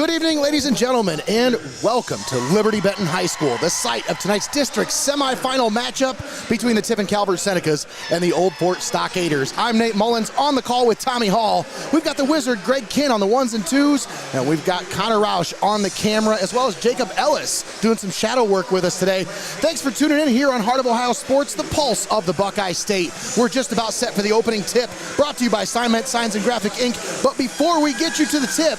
Good evening, ladies and gentlemen, and welcome to Liberty-Benton High School, the site of tonight's district semifinal matchup between the Tiffin Calvert Senecas and the Old Fort Stockaders. I'm Nate Mullins on the call with Tommy Hall. We've got the wizard Greg Kinn on the ones and twos, and we've got Connor Roush on the camera, as well as Jacob Ellis doing some shadow work with us today. Thanks for tuning in here on Heart of Ohio Sports, the pulse of the Buckeye State. We're just about set for the opening tip, brought to you by Steinmetz Signs and Graphic Inc. But before we get you to the tip,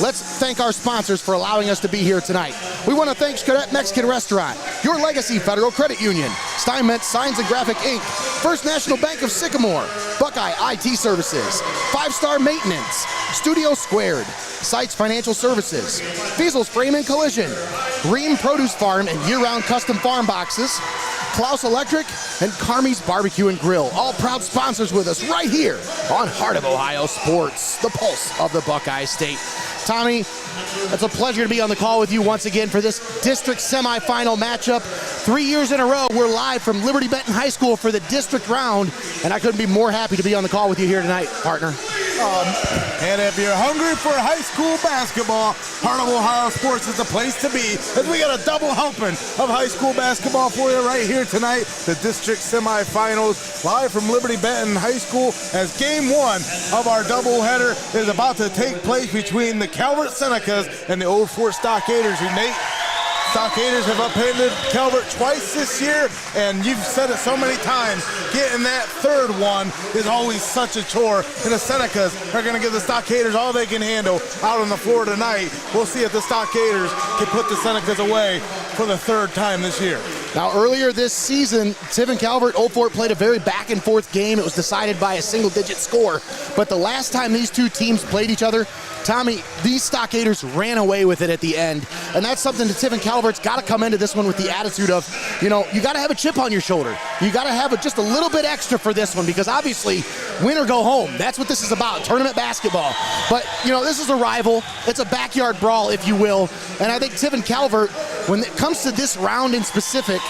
let's thank our sponsors for allowing us to be here tonight. We want to thank Xcaret Mexican Restaurant, Your Legacy Federal Credit Union, Steinmetz Signs and Graphic Inc., First National Bank of Sycamore, Buckeye IT Services, 5-Star Maintenance, Studio Squared, Seitz Financial Services, Feasel's Frame and Collision, Riehm Produce Farm and year-round custom farm boxes, Clouse Electric, and Carmies BBQ Grill, all proud sponsors with us right here on Heart of Ohio Sports, the pulse of the Buckeye State. Tommy, it's a pleasure to be on the call with you once again for this district semifinal matchup. 3 years in a row, we're live from Liberty-Benton High School for the district round, and I couldn't be more happy to be on the call with you here tonight, partner. And if you're hungry for high school basketball, Heart of Ohio Sports is the place to be, as we got a double helping of high school basketball for you right here tonight. The district semifinals live from Liberty-Benton High School, as game one of our doubleheader is about to take place between the Calvert Senecas and the Old Fort Stockaders. Who, Nate, Stockaders have upended Calvert twice this year, and you've said it so many times, getting that third one is always such a chore, and the Senecas are going to give the Stockaders all they can handle out on the floor tonight. We'll see if the Stockaders can put the Senecas away for the third time this year. Now, earlier this season, Tiffin Calvert, Old Fort played a very back-and-forth game. It was decided by a single-digit score, but the last time these two teams played each other, Tommy, these Stockaders ran away with it at the end, and that's something that Tiffin Calvert's got to come into this one with the attitude of, you know, you got to have a chip on your shoulder. You got to have just a little bit extra for this one, because obviously, win or go home. That's what this is about, tournament basketball. But, you know, this is a rival. It's a backyard brawl, if you will, and I think Tiffin Calvert, when it comes to this round in specific,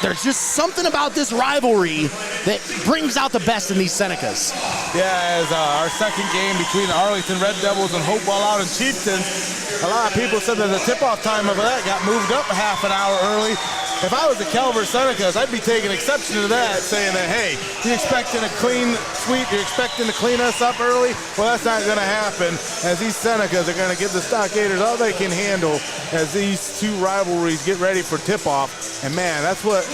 there's just something about this rivalry that brings out the best in these Senecas. Yeah, as our second game between the Arlington Red Devils and Hopewell out in Chieftain, a lot of people said that the tip-off time of that got moved up a half an hour early. If I was the Calvert Senecas, I'd be taking exception to that, saying that, hey, you're expecting a clean sweep, you're expecting to clean us up early? Well, that's not going to happen, as these Senecas are going to give the Stockaders all they can handle as these two rivalries get ready for tip-off. And, man, that's what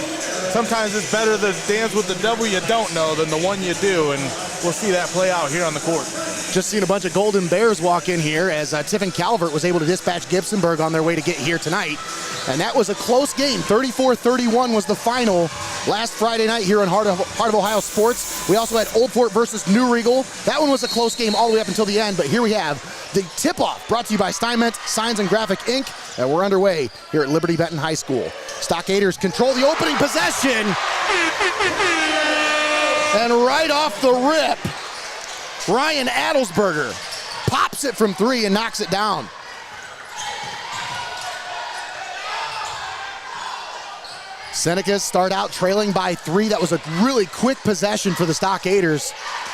sometimes it's better to dance with the devil you don't know than the one you do, and we'll see that play out here on the court. Just seen a bunch of Golden Bears walk in here as Tiffin Calvert was able to dispatch Gibsonburg on their way to get here tonight. And that was a close game. 34-31 was the final last Friday night here on Heart of Ohio Sports. We also had Old Fort versus New Regal. That one was a close game all the way up until the end, but here we have the tip-off brought to you by Steinmetz Signs and Graphic Inc. And we're underway here at Liberty-Benton High School. Stockaders control the opening possession. And right off the rip, Ryan Adelsberger pops it from three and knocks it down. Senecas start out trailing by 3. That was a really quick possession for the Stockaders.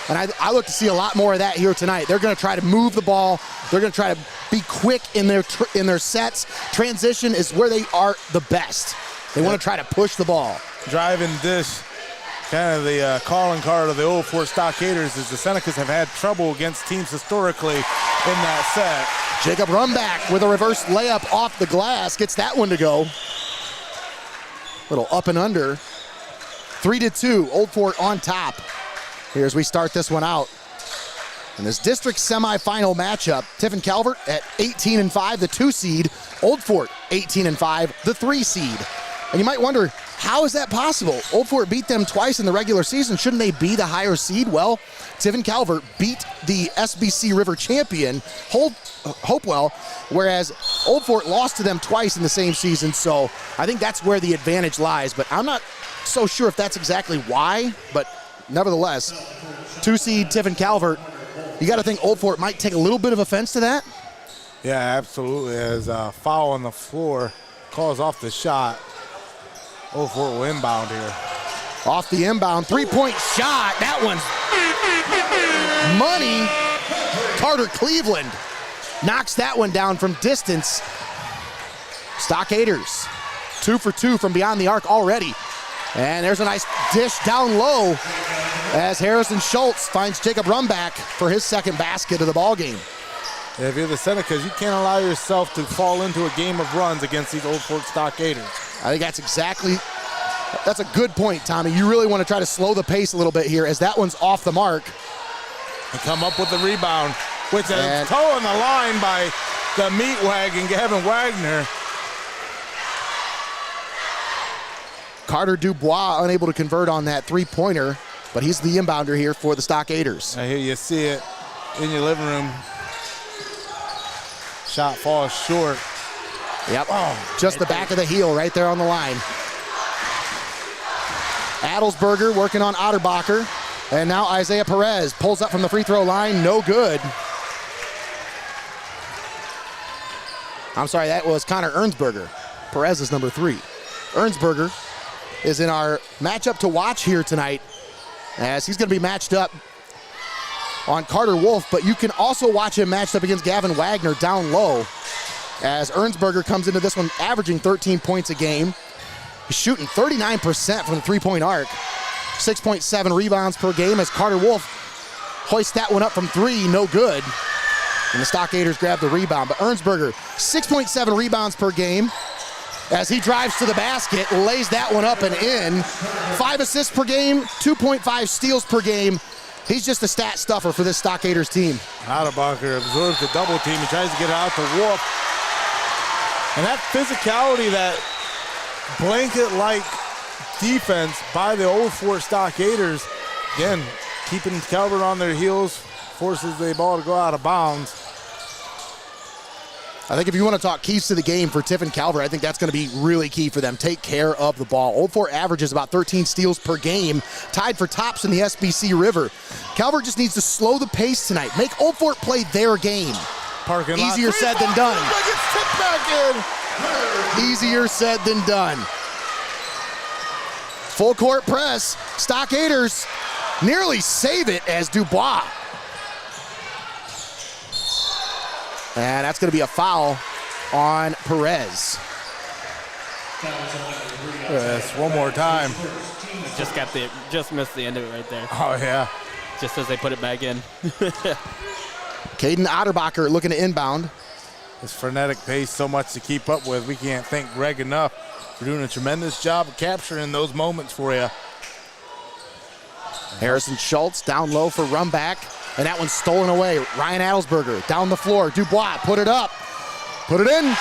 And I look to see a lot more of that here tonight. They're going to try to move the ball. They're going to try to be quick in their sets. Transition is where they are the best. They want to try to push the ball. Driving dish, kind of the calling card of the Old Fort Stockaders, is the Senecas have had trouble against teams historically in that set. Jacob Rumback with a reverse layup off the glass. Gets that one to go. Little up and under. 3-2, Old Fort on top. Here as we start this one out. In this district semifinal matchup, Tiffin Calvert at 18-5, the 2 seed. Old Fort 18-5, the 3 seed. And you might wonder, how is that possible? Old Fort beat them twice in the regular season. Shouldn't they be the higher seed? Well, Tiffin Calvert beat the SBC River champion, Hopewell, whereas Old Fort lost to them twice in the same season. So I think that's where the advantage lies. But I'm not so sure if that's exactly why. But nevertheless, 2 seed Tiffin Calvert, you got to think Old Fort might take a little bit of offense to that. Yeah, absolutely. As a foul on the floor calls off the shot. Old Fort will inbound here. Off the inbound, 3-point shot. That one's money. Carter Cleveland knocks that one down from distance. Stockaders 2 for 2 from beyond the arc already. And there's a nice dish down low as Harrison Schultz finds Jacob Rumback for his second basket of the ball game. Yeah, if you're the Senecas, you can't allow yourself to fall into a game of runs against these Old Fort Stockaders. I think that's a good point, Tommy. You really want to try to slow the pace a little bit here as that one's off the mark. And come up with the rebound, which is toe on the line by the meat wagon, Gavin Wagner. Carter Dubois unable to convert on that three-pointer, but he's the inbounder here for the Stockaders. I hear you see it in your living room. Shot falls short. Yep, just the back of the heel right there on the line. Adelsberger working on Otterbacher. And now Isaiah Perez pulls up from the free throw line, no good. I'm sorry, that was Connor Ernsberger. Perez is number 3. Ernsberger is in our matchup to watch here tonight as he's going to be matched up on Carter Wolf, but you can also watch him matched up against Gavin Wagner down low as Ernsberger comes into this one averaging 13 points a game. He's shooting 39% from the three-point arc, 6.7 rebounds per game as Carter Wolf hoists that one up from 3, no good. And the Stockaders grab the rebound, but Ernsberger, 6.7 rebounds per game as he drives to the basket, lays that one up and in. 5 assists per game, 2.5 steals per game. He's just a stat stuffer for this Stockaders team. Otterbacher absorbs the double team. He tries to get it out to Wolf. And that physicality, that blanket-like defense by the Old Fort Stockaders, again, keeping Calvert on their heels, forces the ball to go out of bounds. I think if you want to talk keys to the game for Tiffin Calvert, I think that's going to be really key for them. Take care of the ball. Old Fort averages about 13 steals per game, tied for tops in the SBC River. Calvert just needs to slow the pace tonight. Make Old Fort play their game. Parking lot. Easier said than done. Gets tipped back in. Easier said than done. Full court press. Stockaders nearly save it as Dubois. And that's going to be a foul on Perez. Yes, one more time. Just missed the end of it right there. Oh, yeah. Just as they put it back in. Caden Otterbacher looking to inbound. This frenetic pace, so much to keep up with. We can't thank Greg enough for doing a tremendous job of capturing those moments for you. Harrison Schultz down low for Rumback. And that one's stolen away. Ryan Adelsberger down the floor. Dubois put it up. Put it in.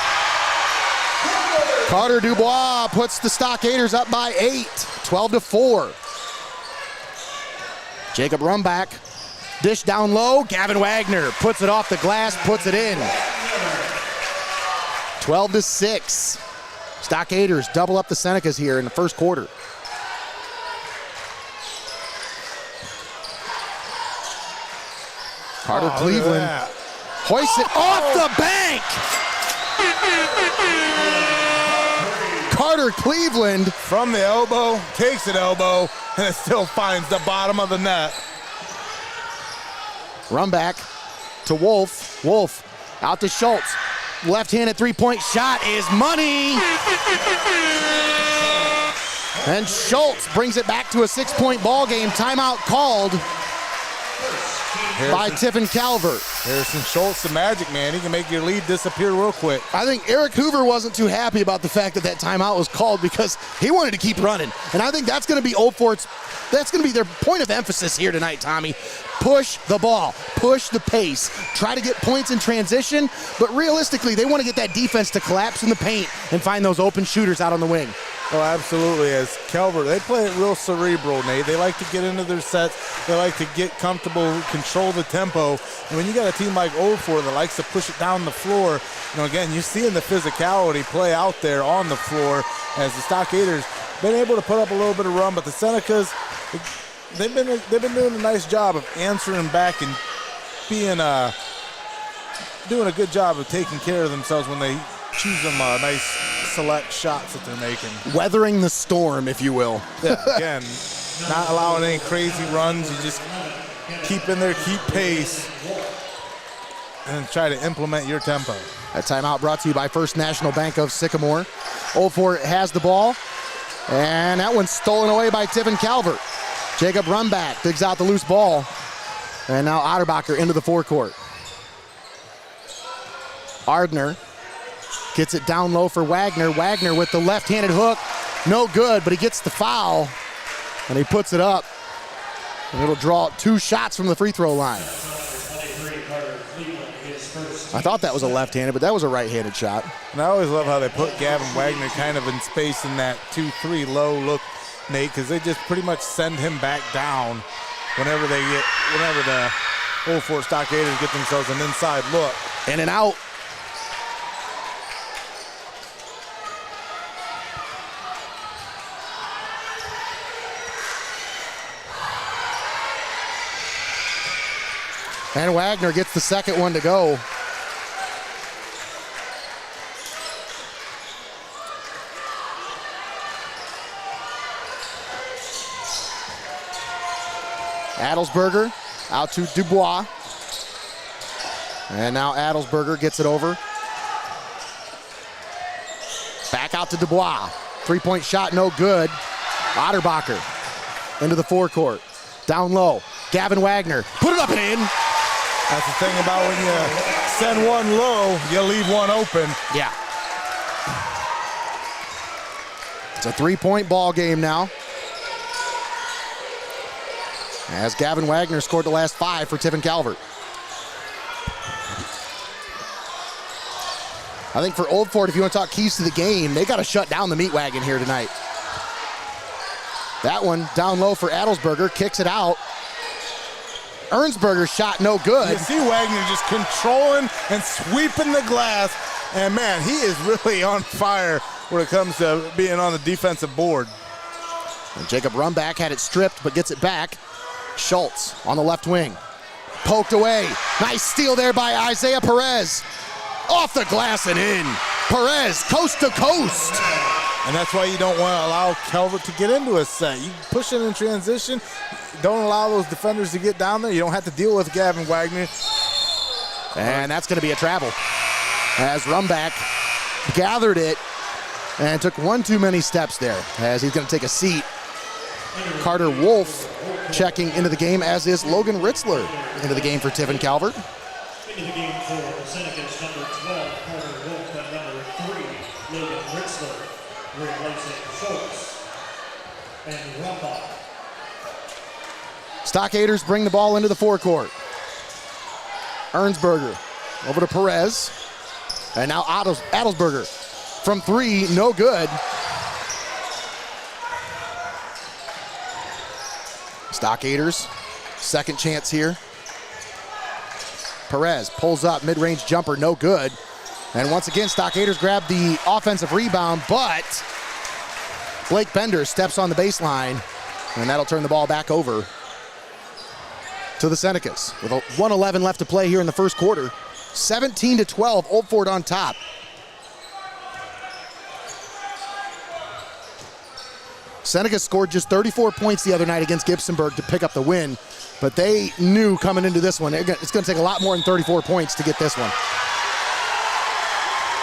Carter Dubois puts the Stockaders up by 8. 12-4. Jacob Rumback. Dish down low. Gavin Wagner puts it off the glass, puts it in. 12-6. Stockaders double up the Senecas here in the first quarter. Carter Cleveland hoists it off the bank. Carter Cleveland from the elbow, takes an elbow, and it still finds the bottom of the net. Run back to Wolf. Wolf out to Schultz. Left-handed three-point shot is money. And Schultz brings it back to a 6-point ball game. Timeout called by Tiffin Calvert. Harrison Schultz, the magic man. He can make your lead disappear real quick. I think Eric Hoover wasn't too happy about the fact that timeout was called because he wanted to keep running. And I think that's going to be Old Fort's, that's going to be their point of emphasis here tonight, Tommy. Push the ball, push the pace, try to get points in transition, but realistically, they want to get that defense to collapse in the paint and find those open shooters out on the wing. Oh, absolutely. As Calvert, they play it real cerebral, Nate. They like to get into their sets. They like to get comfortable, control the tempo. And when you got a team like Old Fort that likes to push it down the floor, again, you're seeing the physicality play out there on the floor as the Stockaders been able to put up a little bit of run, but the Senecas, they've been doing a nice job of answering back and being doing a good job of taking care of themselves when they choose them nice select shots that they're making. Weathering the storm, if you will. Yeah, again, not allowing any crazy runs. You just keep in there, keep pace. and try to implement your tempo. That timeout brought to you by First National Bank of Sycamore. Old Fort has the ball, and that one's stolen away by Tiffin Calvert. Jacob Runback digs out the loose ball, and now Otterbacher into the forecourt. Ardner gets it down low for Wagner. Wagner with the left-handed hook, no good, but he gets the foul, and he puts it up, and it'll draw 2 shots from the free throw line. I thought that was a left-handed, but that was a right-handed shot. And I always love how they put Gavin Wagner kind of in space in that 2-3 low look, Nate, because they just pretty much send him back down whenever the Old Fort Stockaders get themselves an inside look. In and out. And Wagner gets the second one to go. Adelsberger out to Dubois. And now Adelsberger gets it over. Back out to Dubois. 3-point shot, no good. Otterbacher into the forecourt. Down low. Gavin Wagner. Put it up and in. That's the thing about when you send one low, you leave one open. Yeah. It's a 3-point ball game now. As Gavin Wagner scored the last 5 for Tiffin Calvert. I think for Old Fort, if you want to talk keys to the game, they got to shut down the meat wagon here tonight. That one down low for Adelsberger, kicks it out. Ernsberger's shot no good. You see Wagner just controlling and sweeping the glass, and man, he is really on fire when it comes to being on the defensive board. And Jacob Runback had it stripped, but gets it back. Schultz on the left wing. Poked away. Nice steal there by Isaiah Perez. Off the glass and in. Perez, coast to coast. And that's why you don't want to allow Calvert to get into a set. You push it in transition. Don't allow those defenders to get down there. You don't have to deal with Gavin Wagner. And that's going to be a travel. As Runback gathered it and took one too many steps there. As he's going to take a seat. Carter Wolf checking into the game, as is Logan Ritzler into the game for Tiffin Calvert. Into the game for the Senecas, number 12, Carter Wolf, and number 3, Logan Ritzler, replacing Schultz and Rumbach. Stockaders bring the ball into the forecourt. Ernsberger over to Perez. And now Adelsberger from 3, no good. Stockaders, second chance here. Perez pulls up, mid-range jumper, no good. And once again, Stockaders grab the offensive rebound, but Blake Bender steps on the baseline, and that'll turn the ball back over to the Senecas. With 1:11 left to play here in the first quarter. 17-12, Old Fort on top. Senecas scored just 34 points the other night against Gibsonburg to pick up the win, but they knew coming into this one, it's going to take a lot more than 34 points to get this one.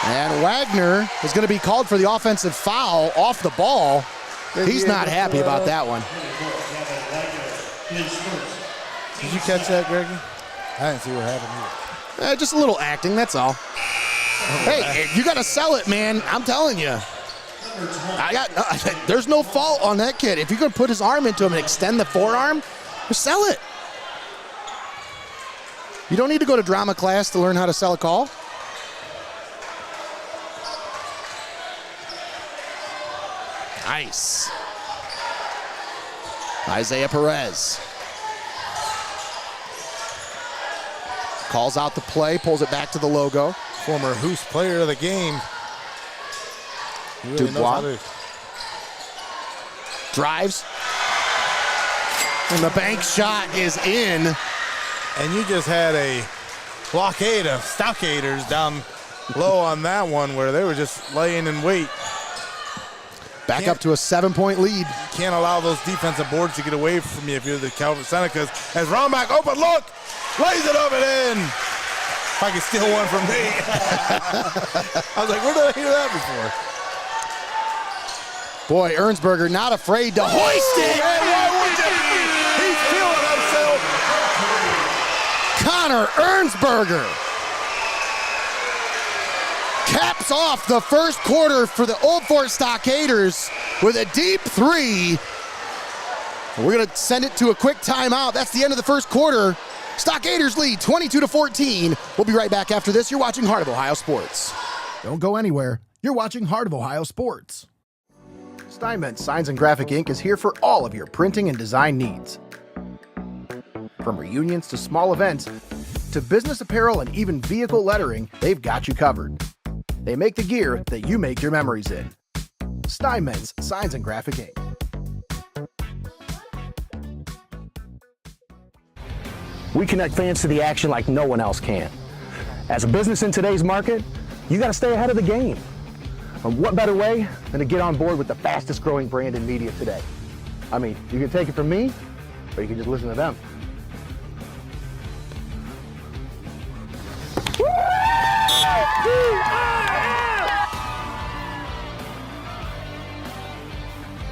And Wagner is going to be called for the offensive foul off the ball. He's not happy about that one. Did you catch that, Greggy? I didn't see what happened either. Just a little acting, that's all. Hey, you got to sell it, man. I'm telling you. There's no fault on that kid. If you're going to put his arm into him and extend the forearm, just sell it. You don't need to go to drama class to learn how to sell a call. Nice. Isaiah Perez. Calls out the play, pulls it back to the logo. Former Hoos player of the game. Really Dubois drives. And the bank shot is in. And you just had a blockade of Stockaders down low on that one where they were just laying in wait. Back up to a 7-point lead. You can't allow those defensive boards to get away from you if you're the Calvert Senecas. As Roundback open look, lays it up and in. If I could steal one from me. I was like, where did I hear that before? Boy, Ernsberger not afraid to hoist it. Hey, why would you be? He's feeling himself. Connor Ernsberger caps off the first quarter for the Old Fort Stockaders with a deep three. We're going to send it to a quick timeout. That's the end of the first quarter. Stockaders lead 22-14. We'll be right back after this. You're watching Heart of Ohio Sports. Don't go anywhere. You're watching Heart of Ohio Sports. Steinmetz Signs and Graphic Ink is here for all of your printing and design needs. From reunions to small events, to business apparel and even vehicle lettering, they've got you covered. They make the gear that you make your memories in. Steinmetz Signs and Graphic Ink. We connect fans to the action like no one else can. As a business in today's market, you got to stay ahead of the game. And what better way than to get on board with the fastest growing brand in media today? I mean, you can take it from me, or you can just listen to them.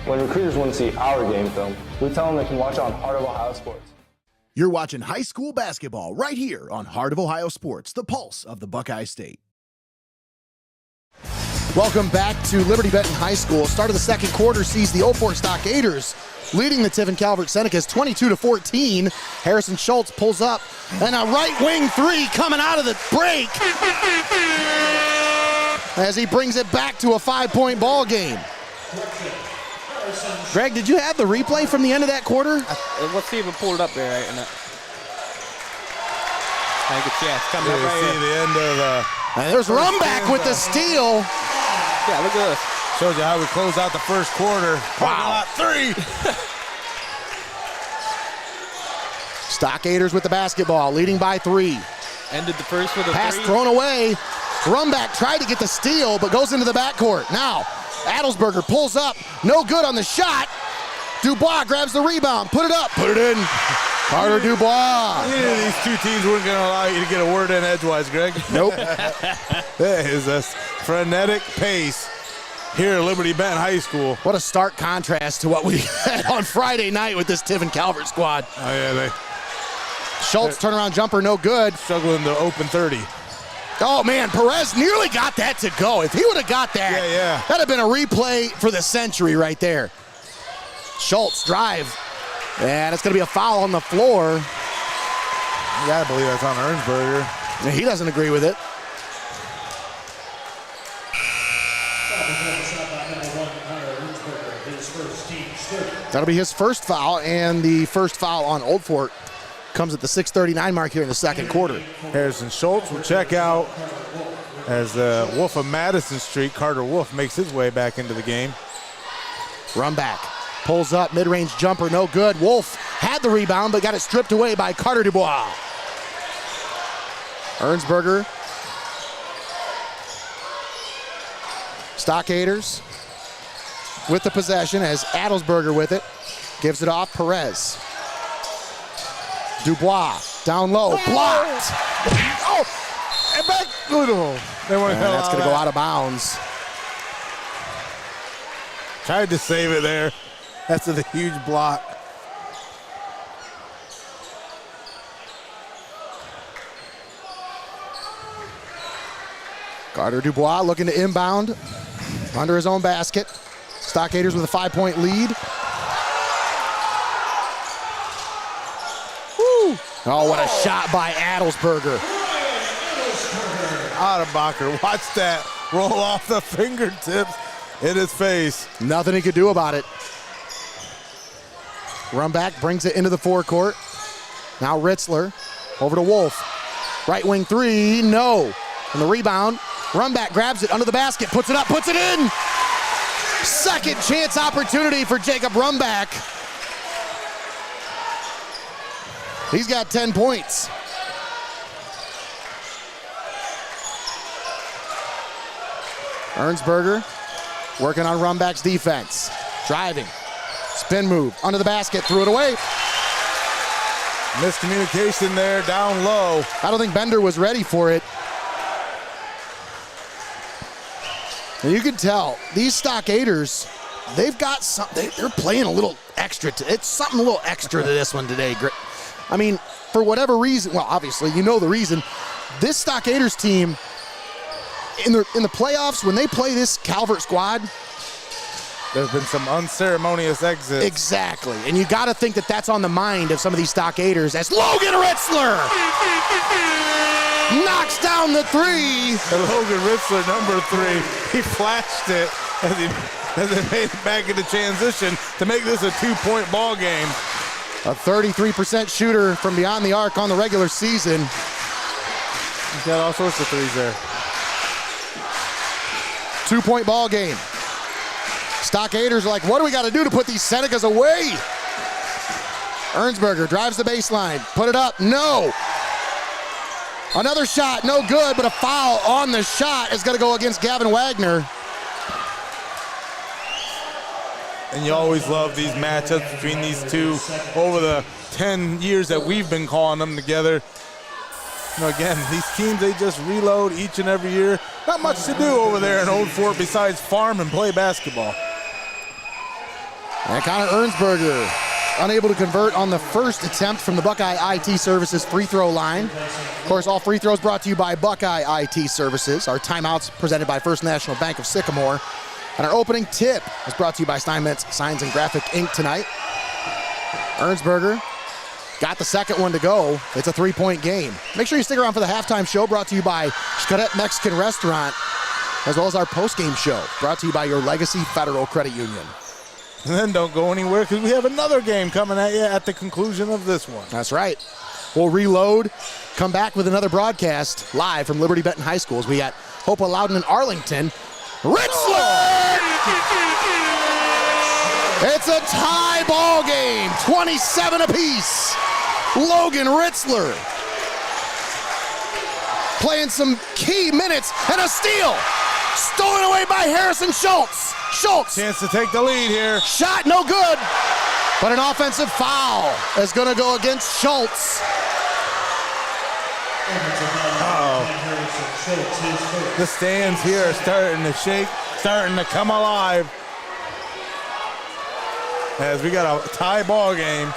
When recruiters want to see our game film, we tell them they can watch it on Heart of Ohio Sports. You're watching high school basketball right here on Heart of Ohio Sports, the pulse of the Buckeye State. Welcome back to Liberty-Benton High School. Start of the second quarter sees the Old Fort Stockaders leading the Tiffin Calvert Senecas 22-14. Harrison Schultz pulls up, and a right wing three coming out of the break as he brings it back to a 5-point ball game. Greg, did you have the replay from the end of that quarter? Let's see if it pulled it up there. Right? I think it's, it's coming up right See here. the end of the... And there's Rumback with the steal. Yeah, look at this. Shows you how we close out the first quarter. Wow. Three. Stockaders with the basketball, leading by 3. Ended the first with a Pass three. thrown away. Rumback tried to get the steal, but goes into the backcourt. Now, Adelsberger pulls up. No good on the shot. Dubois grabs the rebound. Put it up. Put it in. Carter Dubois. These two teams weren't going to allow you to get a word in edgewise, Greg. Nope. That is a frenetic pace here at Liberty-Benton High School. What a stark contrast to what we had on Friday night with this Tiffin Calvert squad. Oh, yeah, they Schultz turnaround jumper, no good. struggling to open 30. Oh, man, Perez nearly got that to go. If he would have got that, Yeah. that'd have been a replay for the century right there. Schultz drive, and it's going to be a foul on the floor. You got to believe that's on Ernsberger. He doesn't agree with it. That'll be his first foul, and the first foul on Old Fort comes at the 6:39 mark here in the second quarter. Harrison Schultz will check out as Wolf of Madison Street. Carter Wolf makes his way back into the game. Run back, pulls up, mid-range jumper, no good. Wolf had the rebound, but got it stripped away by Carter Dubois. Ernsberger. Stockaders with the possession as Adelsberger with it. Gives it off, Perez. Dubois, down low, blocked. Oh, and back. Oh, they want to And that's going to go out of bounds. Tried to save it there. That's a huge block. Carter Dubois looking to inbound under his own basket. Stockaders with a 5-point lead. Woo. Oh, what a shot by Adelsberger. Adenbacher, watch that roll off the fingertips in his face. Nothing he could do about it. Run back, brings it into the forecourt. Now Ritzler over to Wolf. Right wing three, no. And the rebound, run back grabs it under the basket, puts it up, puts it in. Second chance opportunity for Jacob Rumback. He's got 10 points. Ernsberger working on Rumback's defense. Driving. Spin move under the basket, threw it away. Miscommunication there, down low. I don't think Bender was ready for it. And you can tell these Stockaders, they've got something. They're playing a little extra. It's something a little extra to this one today. I mean, for whatever reason, well, obviously you know the reason. This Stockaders team in the playoffs, when they play this Calvert squad, there's been some unceremonious exits. Exactly, and you got to think that that's on the mind of some of these Stockaders. As Logan Ritzler knocks down the three. And Logan Ritzler, number 3, he flashed it as he made it back into transition to make this a 2-point ball game. A 33% shooter from beyond the arc on the regular season. He's got all sorts of threes there. 2-point ball game. Stockaders are like, what do we got to do to put these Senecas away? Ernsberger drives the baseline. Put it up. No. Another shot. No good, but a foul on the shot is going to go against Gavin Wagner. And you always love these matchups between these two over the 10 years that we've been calling them together. You know, again, these teams, they just reload each and every year. Not much to do over there in Old Fort besides farm and play basketball. And Connor Ernsberger unable to convert on the first attempt from the Buckeye IT Services free throw line. Of course, all free throws brought to you by Buckeye IT Services. Our timeouts presented by First National Bank of Sycamore. And our opening tip was brought to you by Steinmetz Signs and Graphic Inc. tonight. Ernsberger got the second one to go. It's a 3-point game. Make sure you stick around for the halftime show brought to you by Xcaret Mexican Restaurant, as well as our postgame show brought to you by your Legacy Federal Credit Union. And then don't go anywhere because we have another game coming at you at the conclusion of this one. That's right. We'll reload, come back with another broadcast live from Liberty-Benton High School as we got Hope Loudon and Arlington. Ritzler! It's a tie ball game, 27 apiece. Logan Ritzler playing some key minutes and a steal. Stolen away by Harrison Schultz. Schultz. Chance to take the lead here. Shot no good, but an offensive foul is going to go against Schultz. The stands here are starting to shake, starting to come alive. As we got a tie ball game,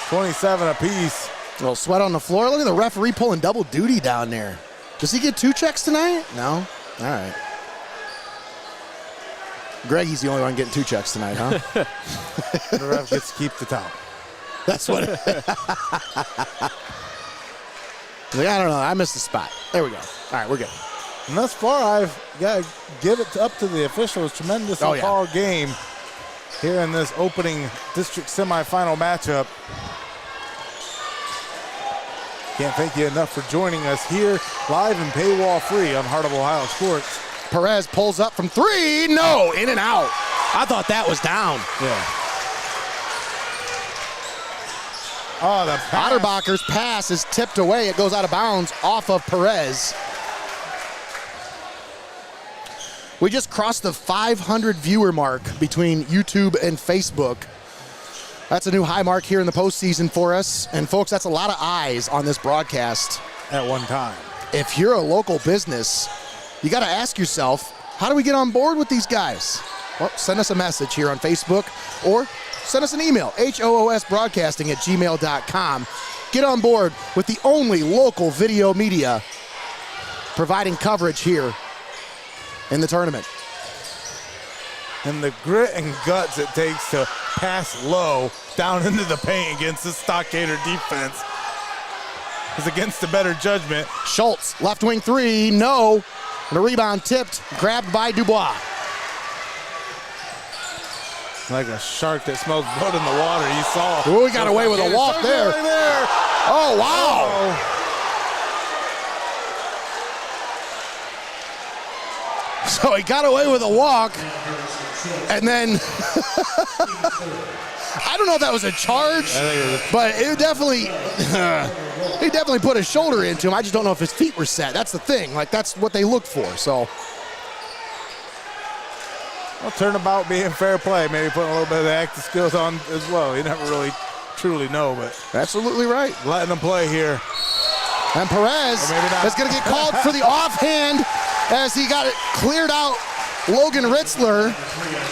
27 apiece. A little sweat on the floor. Look at the referee pulling double duty down there. Does he get 2 checks tonight? No? All right. Greggy's the only one getting 2 checks tonight, huh? The ref gets to keep the towel. That's what. Like, I don't know. I missed the spot. There we go. All right, we're good. And thus far, I've got to give it up to the officials. Tremendous call game here in this opening district semifinal matchup. Can't thank you enough for joining us here live and paywall free on Heart of Ohio Sports. Perez pulls up from 3. No, in and out. I thought that was down. Yeah. Oh, the pass. Otterbacher's pass is tipped away. It goes out of bounds off of Perez. We just crossed the 500 viewer mark between YouTube and Facebook. That's a new high mark here in the postseason for us. And folks, that's a lot of eyes on this broadcast. At one time. If you're a local business, you got to ask yourself, how do we get on board with these guys? Well, send us a message here on Facebook or send us an email, hoosbroadcasting@gmail.com. Get on board with the only local video media providing coverage here in the tournament. And the grit and guts it takes to pass low down into the paint against the Stockader defense is against the better judgment. Schultz, left wing 3, no. And a rebound tipped, grabbed by Dubois. Like a shark that smells blood in the water. You saw. Oh, he got away with a walk there. Right there. Oh, wow. So he got away with a walk, and then I don't know if that was a charge, but it definitely he definitely put his shoulder into him. I just don't know if his feet were set. That's the thing. Like, that's what they look for. So, well, turnabout being fair play, maybe putting a little bit of the active skills on as well. He never really truly know, but Absolutely right. letting them play here. And Perez Or maybe not. is going to get called for the offhand as he got it cleared out. Logan Ritzler.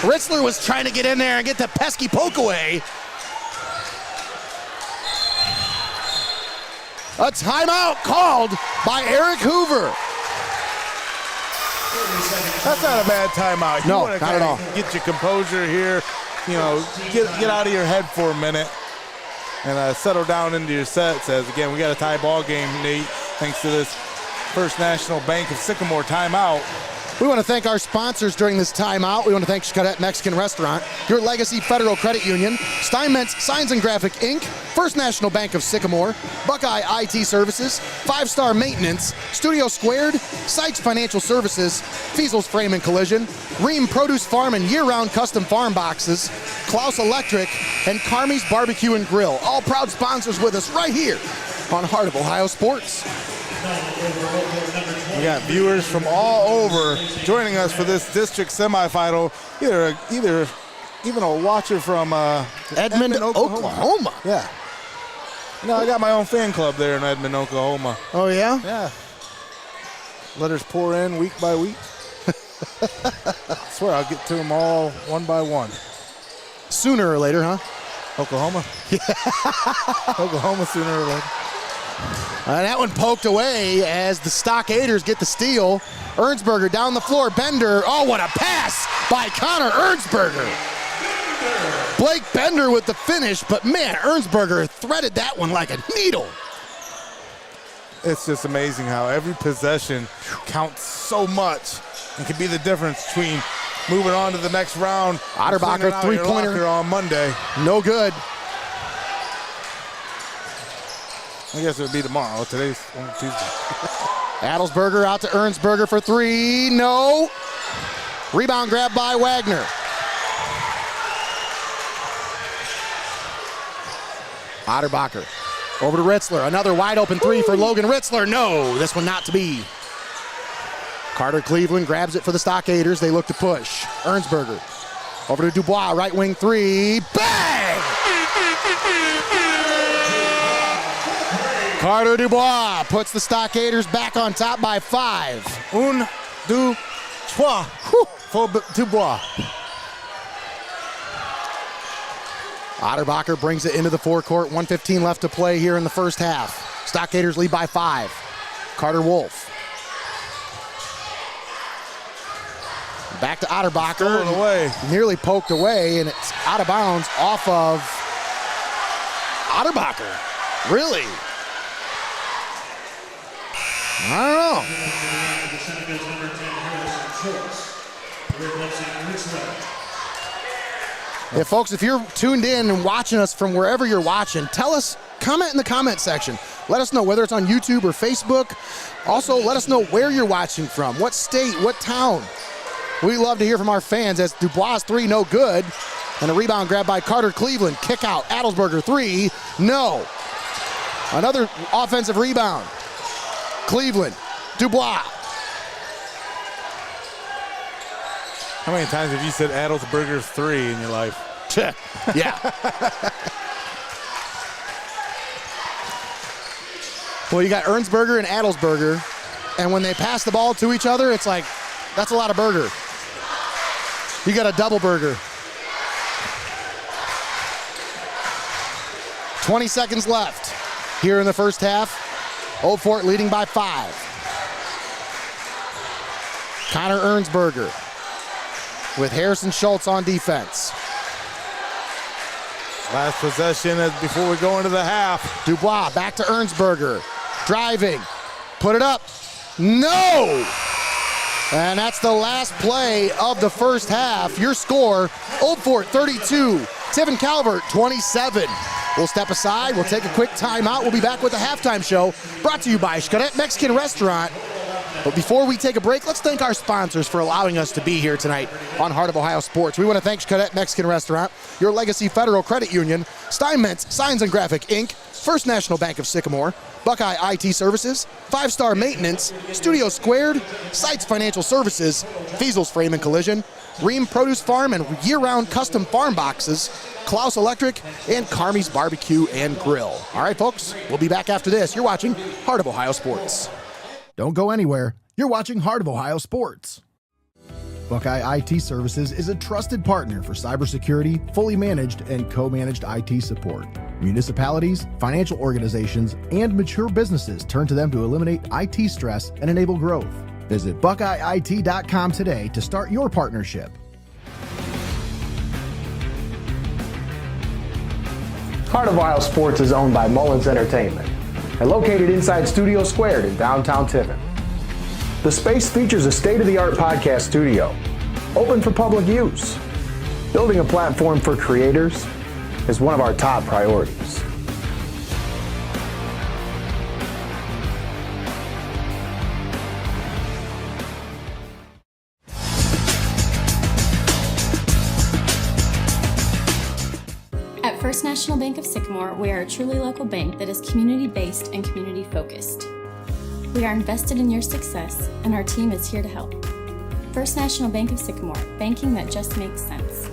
Ritzler was trying to get in there and get the pesky poke away. A timeout called by Eric Hoover. That's not a bad timeout. No, you wanna not at kinda all. Get your composure here. You know, get out of your head for a minute and settle down into your sets. As again, we got a tie ball game, Nate, thanks to this First National Bank of Sycamore timeout. We want to thank our sponsors during this timeout. We want to thank Xcaret Mexican Restaurant, Your Legacy Federal Credit Union, Steinmetz Signs and Graphic Inc., First National Bank of Sycamore, Buckeye IT Services, 5-Star Maintenance, Studio Squared, Seitz Financial Services, Feasel's Frame and Collision, Riehm Produce Farm and year-round custom farm boxes, Clouse Electric, and Carmies BBQ and Grill. All proud sponsors with us right here on Heart of Ohio Sports. We got viewers from all over joining us for this district semifinal. Either even a watcher from Edmond, Oklahoma. Yeah. No, I got my own fan club there in Edmond, Oklahoma. Oh, yeah? Yeah. Letters pour in week by week. I swear I'll get to them all one by one. Sooner or later, huh? Oklahoma. Yeah. Oklahoma sooner or later. That one poked away as the Stockaders get the steal. Ernsberger down the floor. Bender. Oh, what a pass by Connor Ernsberger. Blake Bender with the finish, but man, Ernsberger threaded that one like a needle. It's just amazing how every possession counts so much and can be the difference between moving on to the next round. Otterbacher three-pointer on Monday. No good. I guess it would be tomorrow. Today's Tuesday. Adelsberger out to Ernsberger for three. No. Rebound grab by Wagner. Otterbacher over to Ritzler. Another wide open three for Logan Ritzler. No, this one not to be. Carter Cleveland grabs it for the Stockaders. They look to push. Ernsberger over to Dubois. Right wing three. Bang! Carter Dubois puts the Stockaders back on top by 5. Un, deux, trois for Dubois. Otterbacher brings it into the forecourt. 1:15 left to play here in the first half. Stockaders lead by 5. Carter Wolf. Back to Otterbacher. Stolen away. Nearly poked away, and it's out of bounds off of Otterbacher. Really? I don't know. The Senecas number 10, Harrison Schultz. Yeah, folks, if you're tuned in and watching us from wherever you're watching, tell us, comment in the comment section. Let us know whether it's on YouTube or Facebook. Also, let us know where you're watching from, what state, what town. We love to hear from our fans as Dubois 3, no good. And a rebound grab by Carter Cleveland. Kick out, Adelsberger 3, no. Another offensive rebound. Cleveland, Dubois. How many times have you said Adelsberger's 3 in your life? Yeah. Well, you got Ernsberger and Adelsberger, and when they pass the ball to each other, it's like, that's a lot of burger. You got a double burger. 20 seconds left here in the first half. Old Fort leading by 5. Connor Ernsberger with Harrison Schultz on defense. Last possession before we go into the half. Dubois back to Ernsberger. Driving. Put it up. No! And that's the last play of the first half. Your score, Old Fort 32, Tiffin Calvert 27. We'll step aside. We'll take a quick timeout. We'll be back with the halftime show brought to you by Xcaret Mexican Restaurant. But before we take a break, let's thank our sponsors for allowing us to be here tonight on Heart of Ohio Sports. We want to thank Xcaret Mexican Restaurant, Your Legacy Federal Credit Union, Steinmetz Signs and Graphic Inc., First National Bank of Sycamore, Buckeye IT Services, 5-Star Maintenance, Studio Squared, Seitz Financial Services, Feasel's Frame and Collision, Riehm Produce Farm and year-round custom farm boxes, Clouse Electric, and Carmies BBQ and Grill. All right, folks, we'll be back after this. You're watching Heart of Ohio Sports. Don't go anywhere. You're watching Heart of Ohio Sports. Buckeye IT Services is a trusted partner for cybersecurity, fully managed and co-managed IT support. Municipalities, financial organizations, and mature businesses turn to them to eliminate IT stress and enable growth. Visit BuckeyeIT.com today to start your partnership. Heart of Ohio Sports is owned by Mullins Entertainment and located inside Studio Squared in downtown Tiffin. The space features a state-of-the-art podcast studio, open for public use. Building a platform for creators is one of our top priorities. At First National Bank of Sycamore, we are a truly local bank that is community-based and community-focused. We are invested in your success, and our team is here to help. First National Bank of Sycamore, banking that just makes sense.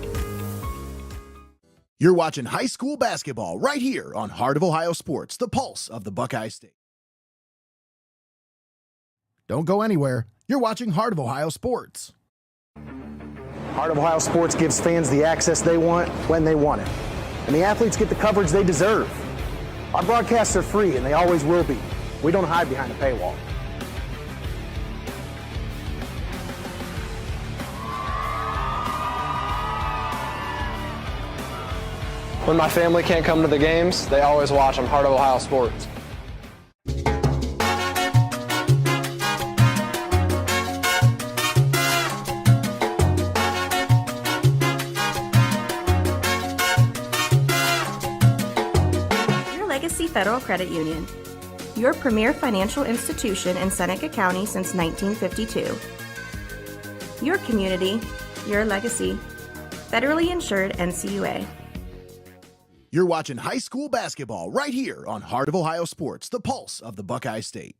You're watching high school basketball right here on Heart of Ohio Sports, the pulse of the Buckeye State. Don't go anywhere. You're watching Heart of Ohio Sports. Heart of Ohio Sports gives fans the access they want when they want it. And the athletes get the coverage they deserve. Our broadcasts are free, and they always will be. We don't hide behind a paywall. When my family can't come to the games, they always watch on Heart of Ohio Sports. Your Legacy Federal Credit Union. Your premier financial institution in Seneca County since 1952. Your community, your legacy. Federally insured NCUA. You're watching high school basketball right here on Heart of Ohio Sports, the pulse of the Buckeye State.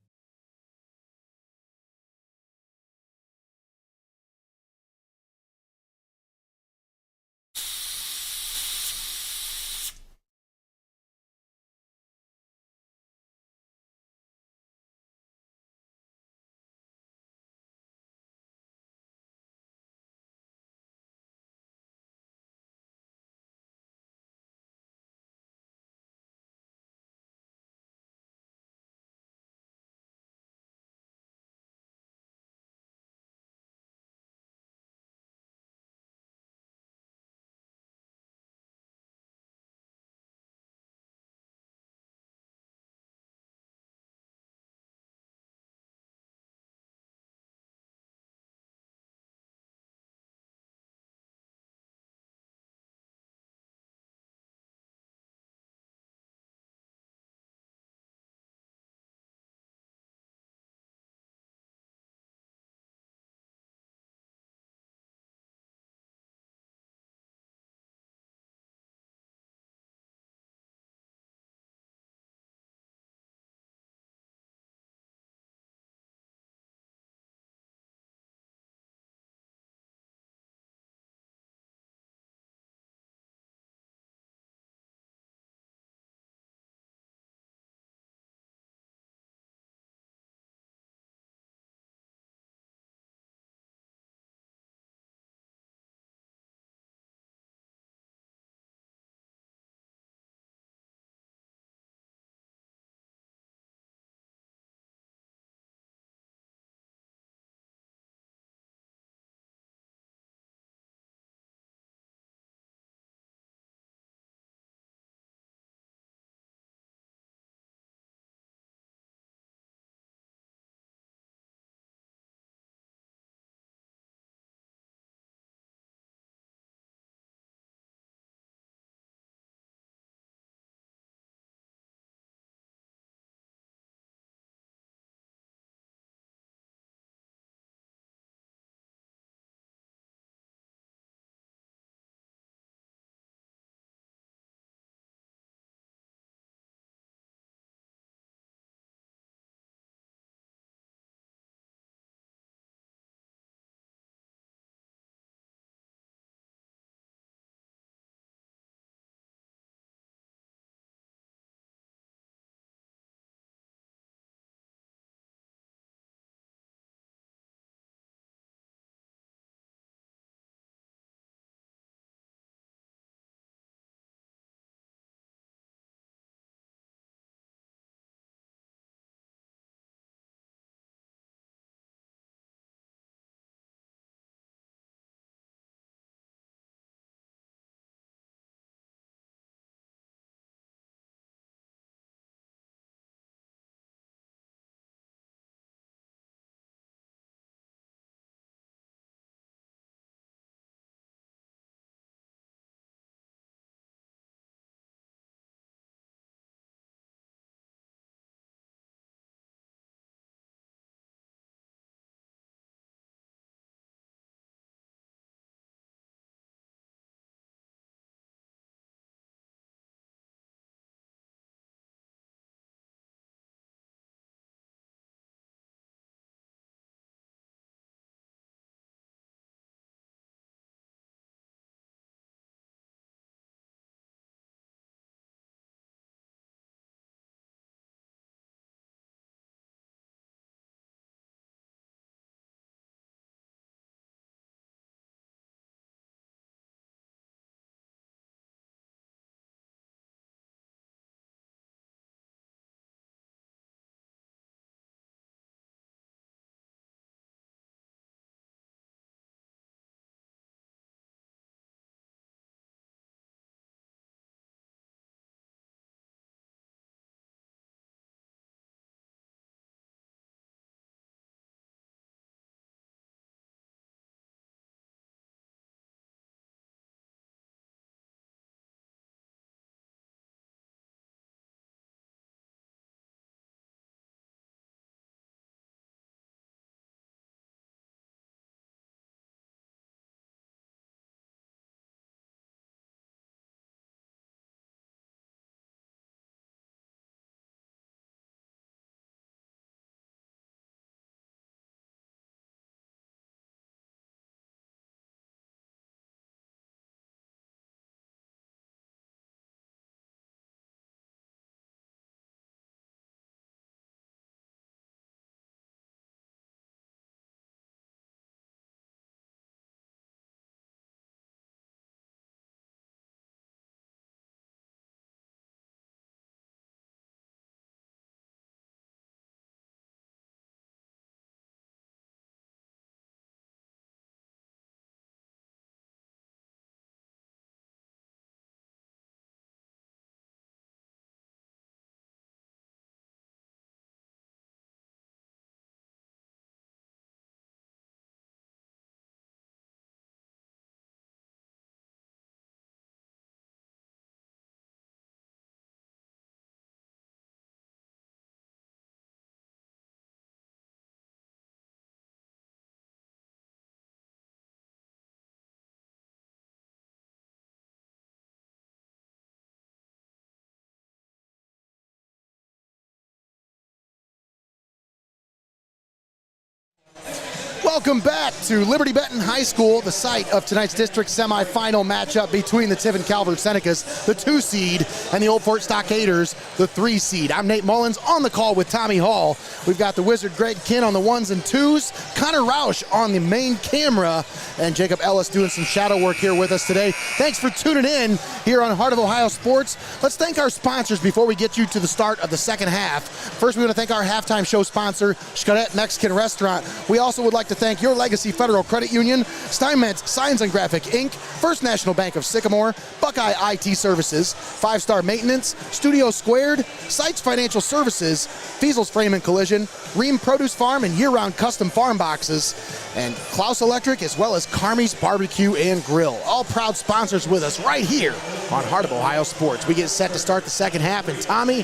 Welcome back to Liberty-Benton High School, the site of tonight's district semifinal matchup between the Tiffin Calvert Senecas, the 2 seed, and the Old Fort Stockaders, the 3 seed. I'm Nate Mullins on the call with Tommy Hall. We've got the Wizard Greg Kinn on the 1s and 2s, Connor Roush on the main camera, and Jacob Ellis doing some shadow work here with us today. Thanks for tuning in here on Heart of Ohio Sports. Let's thank our sponsors before we get you to the start of the second half. First, we want to thank our halftime show sponsor, Xcaret Mexican Restaurant. We also would like to thank Your Legacy Federal Credit Union, Steinmetz Signs and Graphic Inc., First National Bank of Sycamore, Buckeye IT Services, 5 Star Maintenance, Studio Squared, Seitz Financial Services, Feasel's Frame and Collision, Riehm Produce Farm and year-round custom farm boxes, and Clouse Electric, as well as Carmies BBQ and Grill. All proud sponsors with us right here on Heart of Ohio Sports. We get set to start the second half, and Tommy,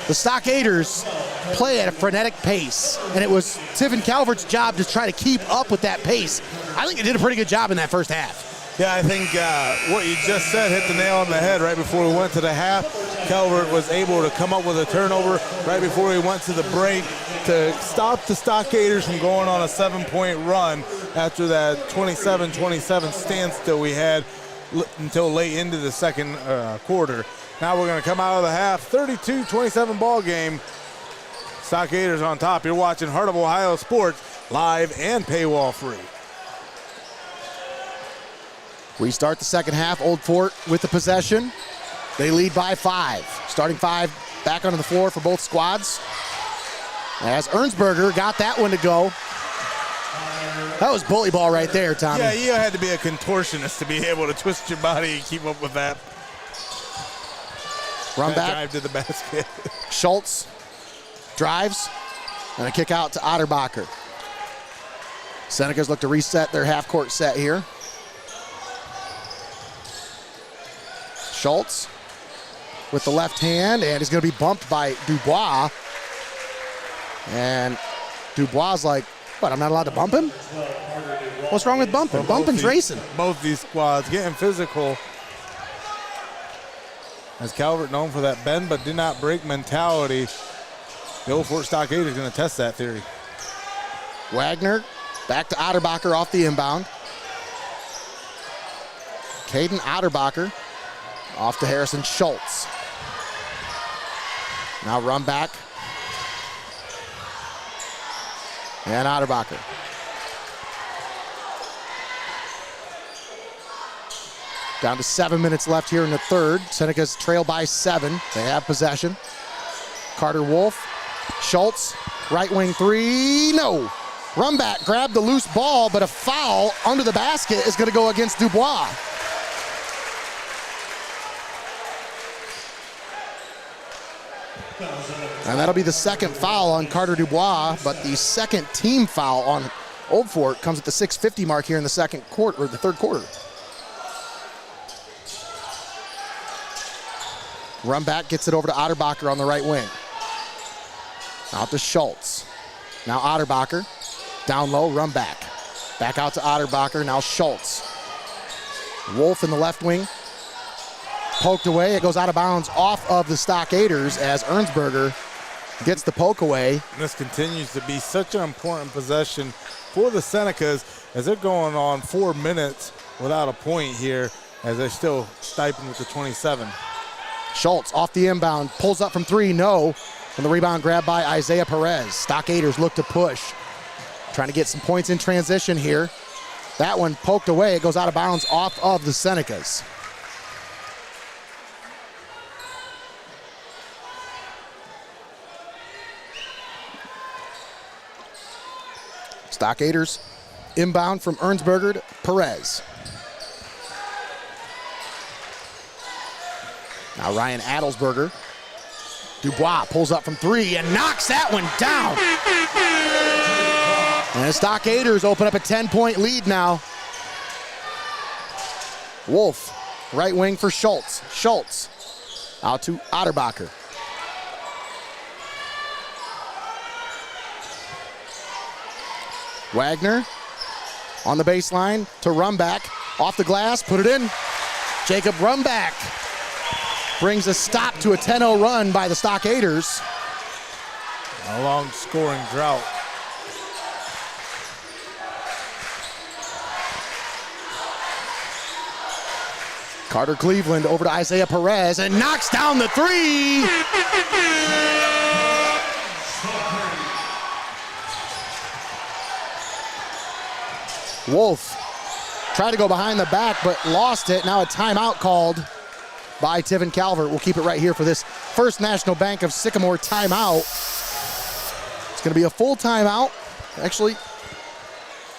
the Stockaders play at a frenetic pace, and it was Tiffin Calvert's job to try to keep up with that pace. I think they did a pretty good job in that first half. Yeah, I think what you just said hit the nail on the head right before we went to the half. Calvert was able to come up with a turnover right before we went to the break to stop the Stockaders from going on a 7-point run after that 27-27 standstill we had until late into the second quarter. Now we're going to come out of the half, 32-27 ball game. Stockaders on top. You're watching Heart of Ohio Sports live and paywall free. We start the second half. Old Fort with the possession. They lead by 5. Starting 5 back onto the floor for both squads. As Ernsberger got that one to go. That was bully ball right there, Tommy. Yeah, you had to be a contortionist to be able to twist your body and keep up with that. Run back. Drive to the basket. Schultz drives, and a kick out to Otterbacher. Senecas look to reset their half-court set here. Schultz with the left hand, and he's going to be bumped by Dubois. And Dubois' like, what, I'm not allowed to bump him? What's wrong with bumping? Bumping's racing. Both these squads getting physical. As Calvert known for that bend but do not break mentality. The Old Fort Stockade is going to test that theory. Wagner back to Otterbacher off the inbound. Caden Otterbacher off to Harrison Schultz. Now run back. And Otterbacher. Down to 7 minutes left here in the third. Senecas trail by 7. They have possession. Carter Wolf. Schultz. Right wing 3. No. Run back. Grabbed the loose ball, but a foul under the basket is going to go against Dubois. And that'll be the second foul on Carter Dubois, but the second team foul on Old Fort comes at the 6:50 mark here in the second quarter, or the third quarter. Run back gets it over to Otterbacher on the right wing. Out to Schultz. Now Otterbacher. Down low, run back. Back out to Otterbacher, now Schultz. Wolf in the left wing. Poked away, it goes out of bounds off of the Stockaders as Ernsberger gets the poke away. This continues to be such an important possession for the Senecas as they're going on 4 minutes without a point here as they're still sniping with the 27. Schultz off the inbound, pulls up from 3, no. And the rebound grabbed by Isaiah Perez. Stockaders look to push. Trying to get some points in transition here. That one poked away, it goes out of bounds off of the Senecas. Stockaders inbound from Ernsberger to Perez. Now Ryan Adelsberger. Dubois pulls up from 3 and knocks that one down. And the Stockaders open up a 10-point lead now. Wolf, right wing for Schultz. Schultz out to Otterbacher. Wagner on the baseline to Rumback. Off the glass, put it in. Jacob Rumback brings a stop to a 10-0 run by the Stockaders. A long scoring drought. Carter Cleveland over to Isaiah Perez and knocks down the three. Wolf tried to go behind the back but lost it. Now a timeout called by Tiffin Calvert. We'll keep it right here for this First National Bank of Sycamore timeout. It's going to be a full timeout. Actually,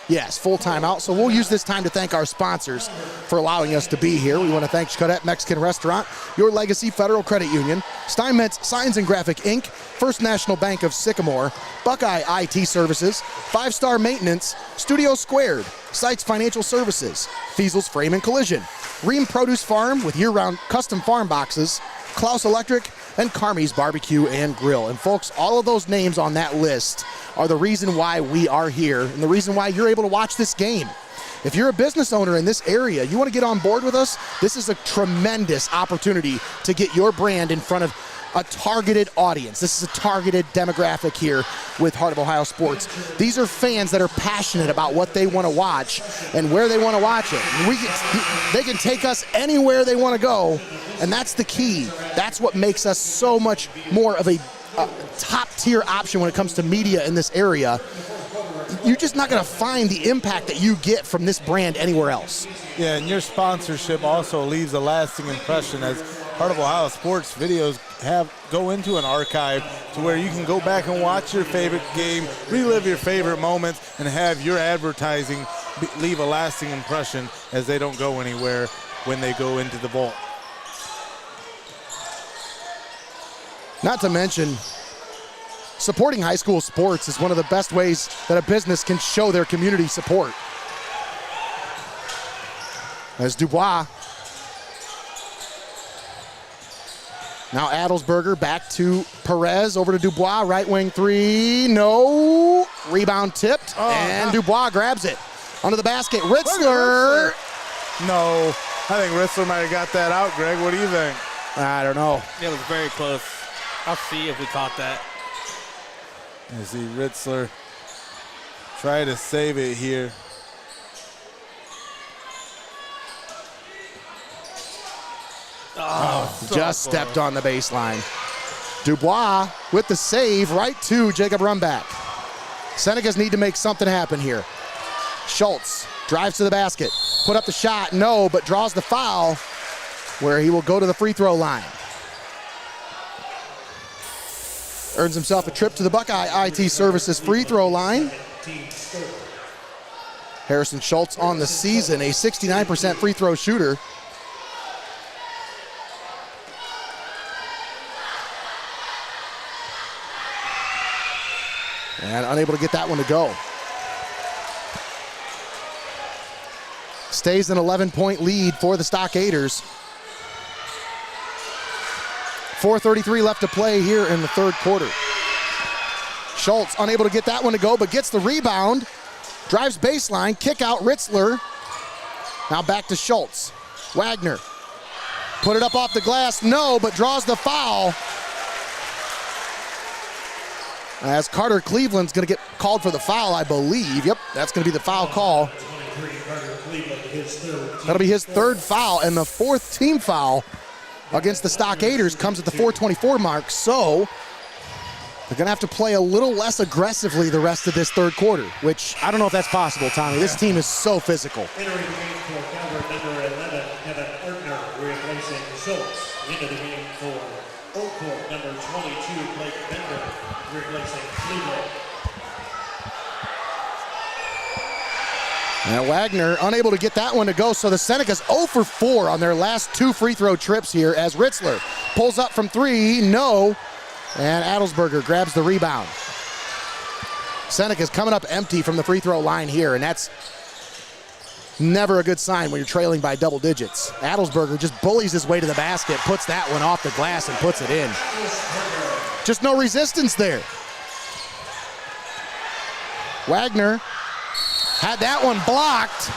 yes, full timeout. So we'll use this time to thank our sponsors for allowing us to be here. We want to thank Xcaret Mexican Restaurant, Your Legacy Federal Credit Union, Steinmetz Signs and Graphic Inc., First National Bank of Sycamore, Buckeye IT Services, 5 Star Maintenance, Studio Squared, Seitz Financial Services, Feasel's Frame and Collision, Riehm Produce Farm with year-round custom farm boxes, Clouse Electric, and Carmies BBQ and Grill. And folks, all of those names on that list are the reason why we are here and the reason why you're able to watch this game. If you're a business owner in this area, you want to get on board with us, this is a tremendous opportunity to get your brand in front of a targeted audience. This is a targeted demographic here with Heart of Ohio Sports. These are fans that are passionate about what they want to watch and where they want to watch it. They can take us anywhere they want to go, and that's the key. That's what makes us so much more of a top-tier option when it comes to media in this area. You're just not going to find the impact that you get from this brand anywhere else. Yeah, and your sponsorship also leaves a lasting impression, as Heart of Ohio Sports videos go into an archive to where you can go back and watch your favorite game, relive your favorite moments, and have your advertising leave a lasting impression, as they don't go anywhere when they go into the vault. Not to mention, supporting high school sports is one of the best ways that a business can show their community support. As Dubois. Now Adelsberger back to Perez, over to Dubois, right wing three, no. Rebound tipped, and Dubois grabs it. Under the basket, Ritzler. No, I think Ritzler might have got that out, Greg. What do you think? I don't know. It was very close. I'll see if we caught that. You see Ritzler try to save it here. Just stepped on the baseline. Dubois with the save right to Jacob Rumback. Senecas need to make something happen here. Schultz drives to the basket, put up the shot, no, but draws the foul where he will go to the free throw line. Earns himself a trip to the Buckeye IT Services free throw line. Harrison Schultz on the season, a 69% free throw shooter. And unable to get that one to go. Stays an 11-point lead for the Stockaders. 4:33 left to play here in the third quarter. Schultz unable to get that one to go, but gets the rebound. Drives baseline, kick out Ritzler. Now back to Schultz. Wagner. Put it up off the glass, no, but draws the foul. As Carter Cleveland's going to get called for the foul, I believe. Yep, that's going to be the foul call. That'll be his third foul, and the fourth team foul against the Stockaders comes at the 4:24 mark, so they're going to have to play a little less aggressively the rest of this third quarter, which I don't know if that's possible, Tommy. This team is so physical. Entering the game for Calvert, number 11, Kevin Ertner, replacing Schultz. Into the game for Oak Court, number 22, Blake Bender, replacing Cleveland. Now Wagner unable to get that one to go, so the Senecas 0 for 4 on their last 2 free throw trips here as Ritzler pulls up from 3, no, and Adelsberger grabs the rebound. Senecas coming up empty from the free throw line here, and that's never a good sign when you're trailing by double digits. Adelsberger just bullies his way to the basket, puts that one off the glass and puts it in. Just no resistance there. Wagner had that one blocked,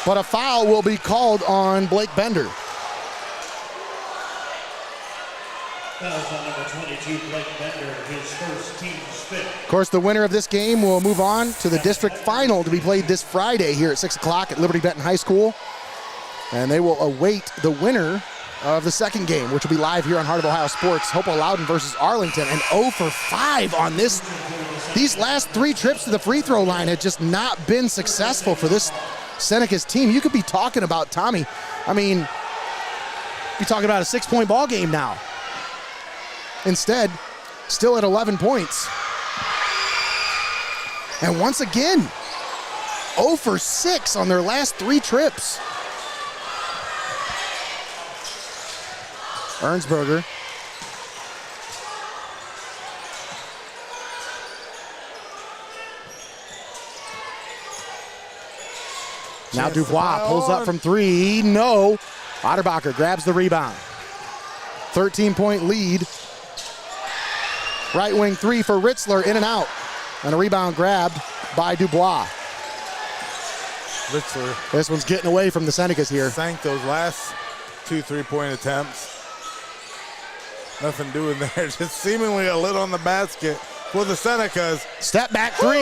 but a foul will be called on Blake Bender. Fouls on number 22, Blake Bender, his first team's fifth. Of course, the winner of this game will move on to the district final to be played this Friday here at 6 o'clock at Liberty-Benton High School. And they will await the winner of the second game, which will be live here on Heart of Ohio Sports. Hopewell Loudon versus Arlington, and 0 for 5 on this. These last 3 trips to the free throw line had just not been successful for this Senecas team. You could be talking about, Tommy, I mean, you're talking about a 6-point ball game now. Instead, still at 11 points. And once again, 0 for 6 on their last 3 trips. Ernsberger. Now Dubois pulls up from 3. No. Otterbacher grabs the rebound. 13-point lead. Right wing 3 for Ritzler, in and out. And a rebound grabbed by Dubois. Ritzler. This one's getting away from the Senecas here. Sank those last 2 3-point attempts. Nothing doing there. Just seemingly a lid on the basket for the Senecas. Step back 3.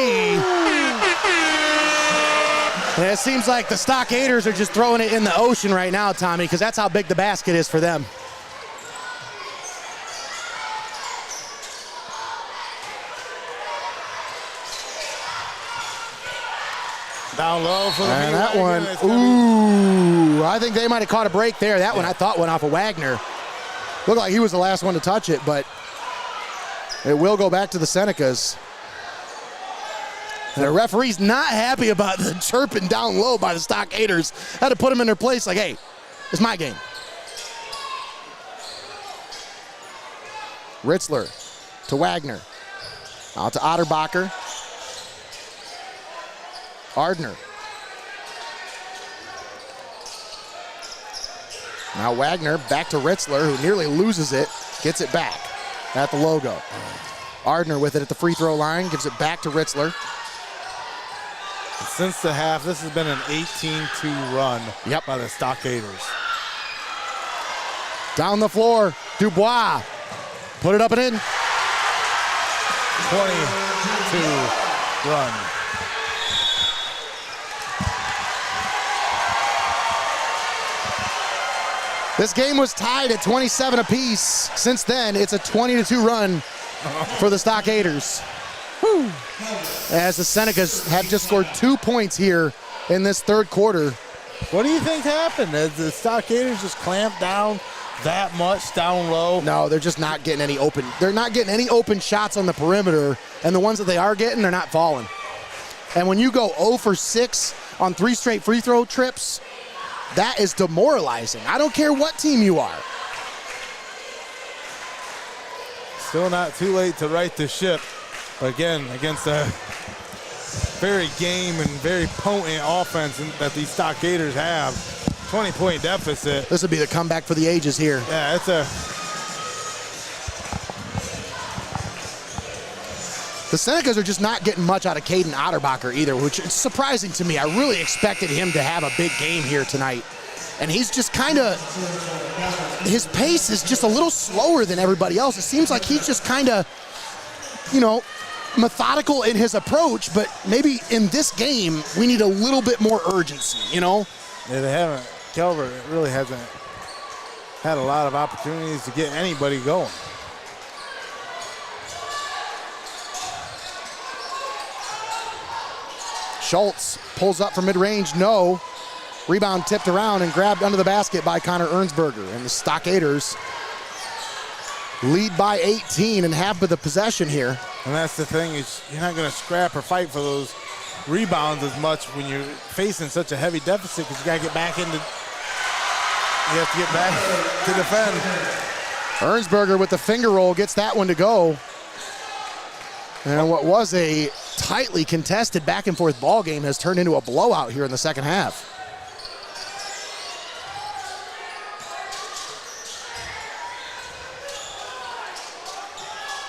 And it seems like the Stockaders are just throwing it in the ocean right now, Tommy, because that's how big the basket is for them. Down low for the and that one, ooh, I think they might have caught a break there. That one I thought went off of Wagner. Looked like he was the last one to touch it, but it will go back to the Senecas. And the referee's not happy about the chirping down low by the Stockaders. Had to put them in their place like, hey, it's my game. Ritzler to Wagner. Out to Otterbacher. Ardner. Now Wagner back to Ritzler, who nearly loses it, gets it back at the logo. Ardner with it at the free throw line, gives it back to Ritzler. Since the half, this has been an 18-2 run by the Stockaders. Down the floor, Dubois. Put it up and in. 22 run. This game was tied at 27 apiece. Since then, it's a 20-2 run for the Stockaders. Whew. As the Senecas have just scored 2 points here in this third quarter. What do you think happened? Did the Stockaders just clamp down that much down low? No, they're just not getting any open. They're not getting any open shots on the perimeter, and the ones that they are getting, they're not falling. And when you go 0 for 6 on 3 straight free throw trips, that is demoralizing. I don't care what team you are. Still not too late to right the ship. Again, against a very game and very potent offense that these Stockaders have. 20-point deficit. This would be the comeback for the ages here. Yeah, it's a... The Senecas are just not getting much out of Caden Otterbacher either, which is surprising to me. I really expected him to have a big game here tonight. And he's just kind of, his pace is just a little slower than everybody else. It seems like he's just kind of, you know, methodical in his approach, but maybe in this game, we need a little bit more urgency, you know? Yeah, they haven't, Calvert really hasn't had a lot of opportunities to get anybody going. Schultz pulls up from mid-range, no. Rebound tipped around and grabbed under the basket by Connor Ernsberger. And the Stockaders lead by 18 and have the possession here. And that's the thing, is you're not going to scrap or fight for those rebounds as much when you're facing such a heavy deficit, because you got to get back into, you have to get back to defend. Ernsberger with the finger roll gets that one to go. And what was a tightly contested back and forth ball game has turned into a blowout here in the second half.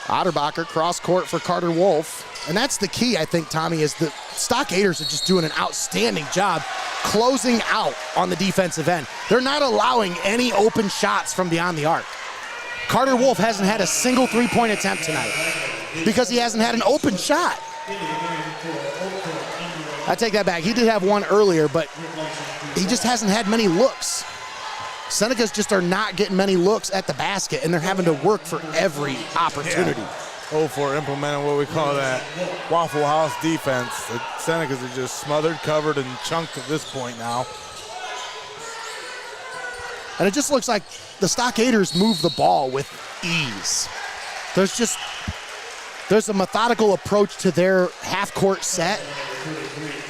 Otterbacher cross court for Carter Wolf. And that's the key, I think, Tommy, is the Stockaders are just doing an outstanding job closing out on the defensive end. They're not allowing any open shots from beyond the arc. Carter Wolf hasn't had a single three-point attempt tonight because he hasn't had an open shot. I take that back. He did have one earlier, but he just hasn't had many looks. Senecas just are not getting many looks at the basket, and they're having to work for every opportunity. Oh, for implementing what we call that Waffle House defense. The Senecas are just smothered, covered, and chunked at this point now. And it just looks like the Stockaders move the ball with ease. There's a methodical approach to their half-court set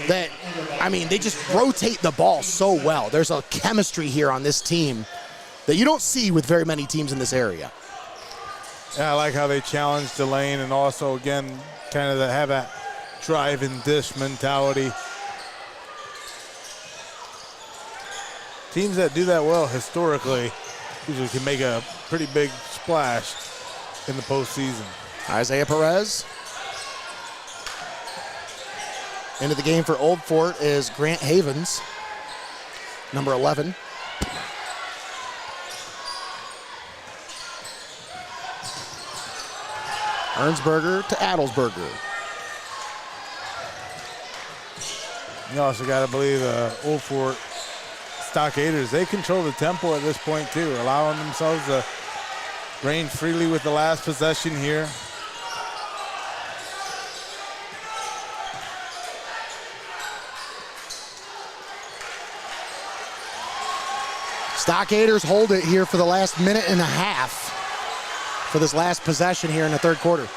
that, I mean, they just rotate the ball so well. There's a chemistry here on this team that you don't see with very many teams in this area. Yeah, I like how they challenge the lane and also, again, kind of have that drive and dish mentality. Teams that do that well historically usually can make a pretty big splash in the postseason. Isaiah Perez. Into the game for Old Fort is Grant Havens, number 11. Ernsberger to Adelsberger. You also got to believe Old Fort Stockaders, they control the tempo at this point too, allowing themselves to range freely with the last possession here. Stockaders hold it here for the last minute and a half for this last possession here in the third quarter.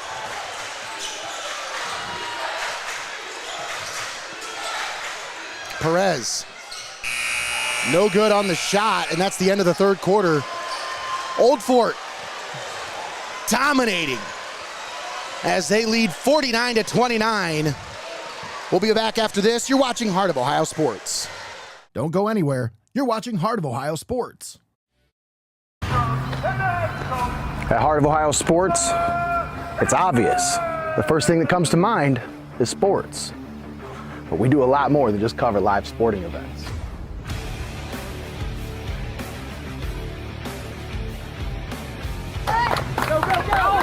Perez, no good on the shot, and that's the end of the third quarter. Old Fort dominating as they lead 49-29. We'll be back after this. You're watching Heart of Ohio Sports. Don't go anywhere. You're watching Heart of Ohio Sports. At Heart of Ohio Sports, it's obvious. The first thing that comes to mind is sports. But we do a lot more than just cover live sporting events. Go, go, go!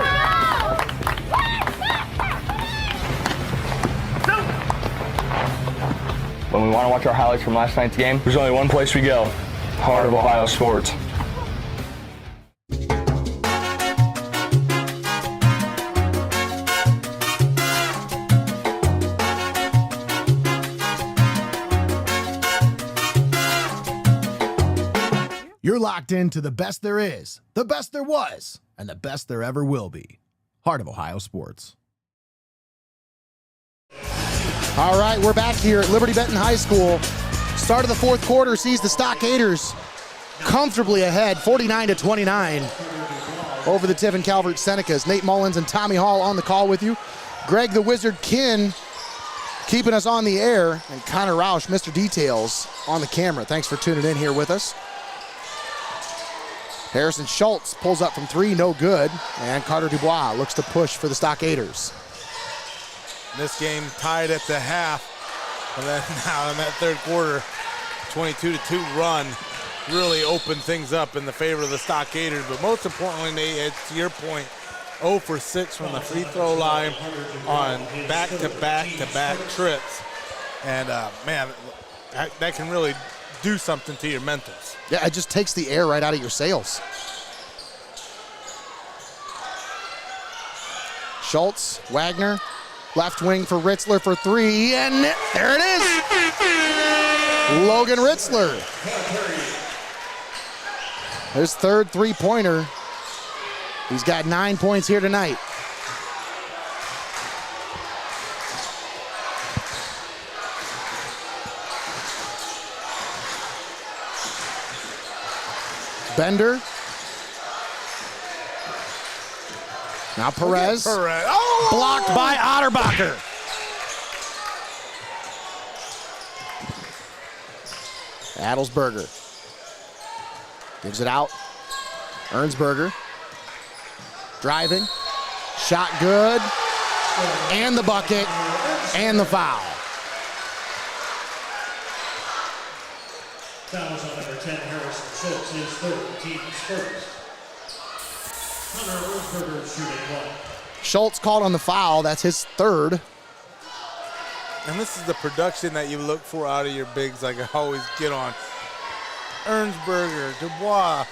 When we want to watch our highlights from last night's game, there's only one place we go, Heart of Ohio Sports. You're locked into the best there is, the best there was, and the best there ever will be. Heart of Ohio Sports. All right, we're back here at Liberty-Benton High School. Start of the fourth quarter sees the Stockaders comfortably ahead, 49-29 over the Tiffin Calvert Senecas. Nate Mullins and Tommy Hall on the call with you. Greg the Wizard Kinn keeping us on the air, and Connor Roush, Mr. Details, on the camera. Thanks for tuning in here with us. Harrison Schultz pulls up from three, no good, and Carter Dubois looks to push for the Stockaders. This game tied at the half, and then now in that third quarter, 22-2 run really opened things up in the favor of the Stockaders. But most importantly, Nate, to your point, 0 for 6 from the free throw line on back-to-back trips. And man, that can really do something to your mentals. Yeah, it just takes the air right out of your sails. Schultz, Wagner, left wing for Ritzler for three, and there it is. Logan Ritzler. His third three-pointer. He's got 9 points here tonight. Bender. Now Perez. Oh! Blocked by Otterbacher. Adelsberger. Gives it out. Ernsberger. Driving. Shot good. And the bucket. And the foul. Fouls on number 10, Harrison Schultz, his third, team's first. Connor Ernsberger shooting one. Schultz called on the foul. That's his third. And this is the production that you look for out of your bigs, like I always get on. Ernsberger, Dubois,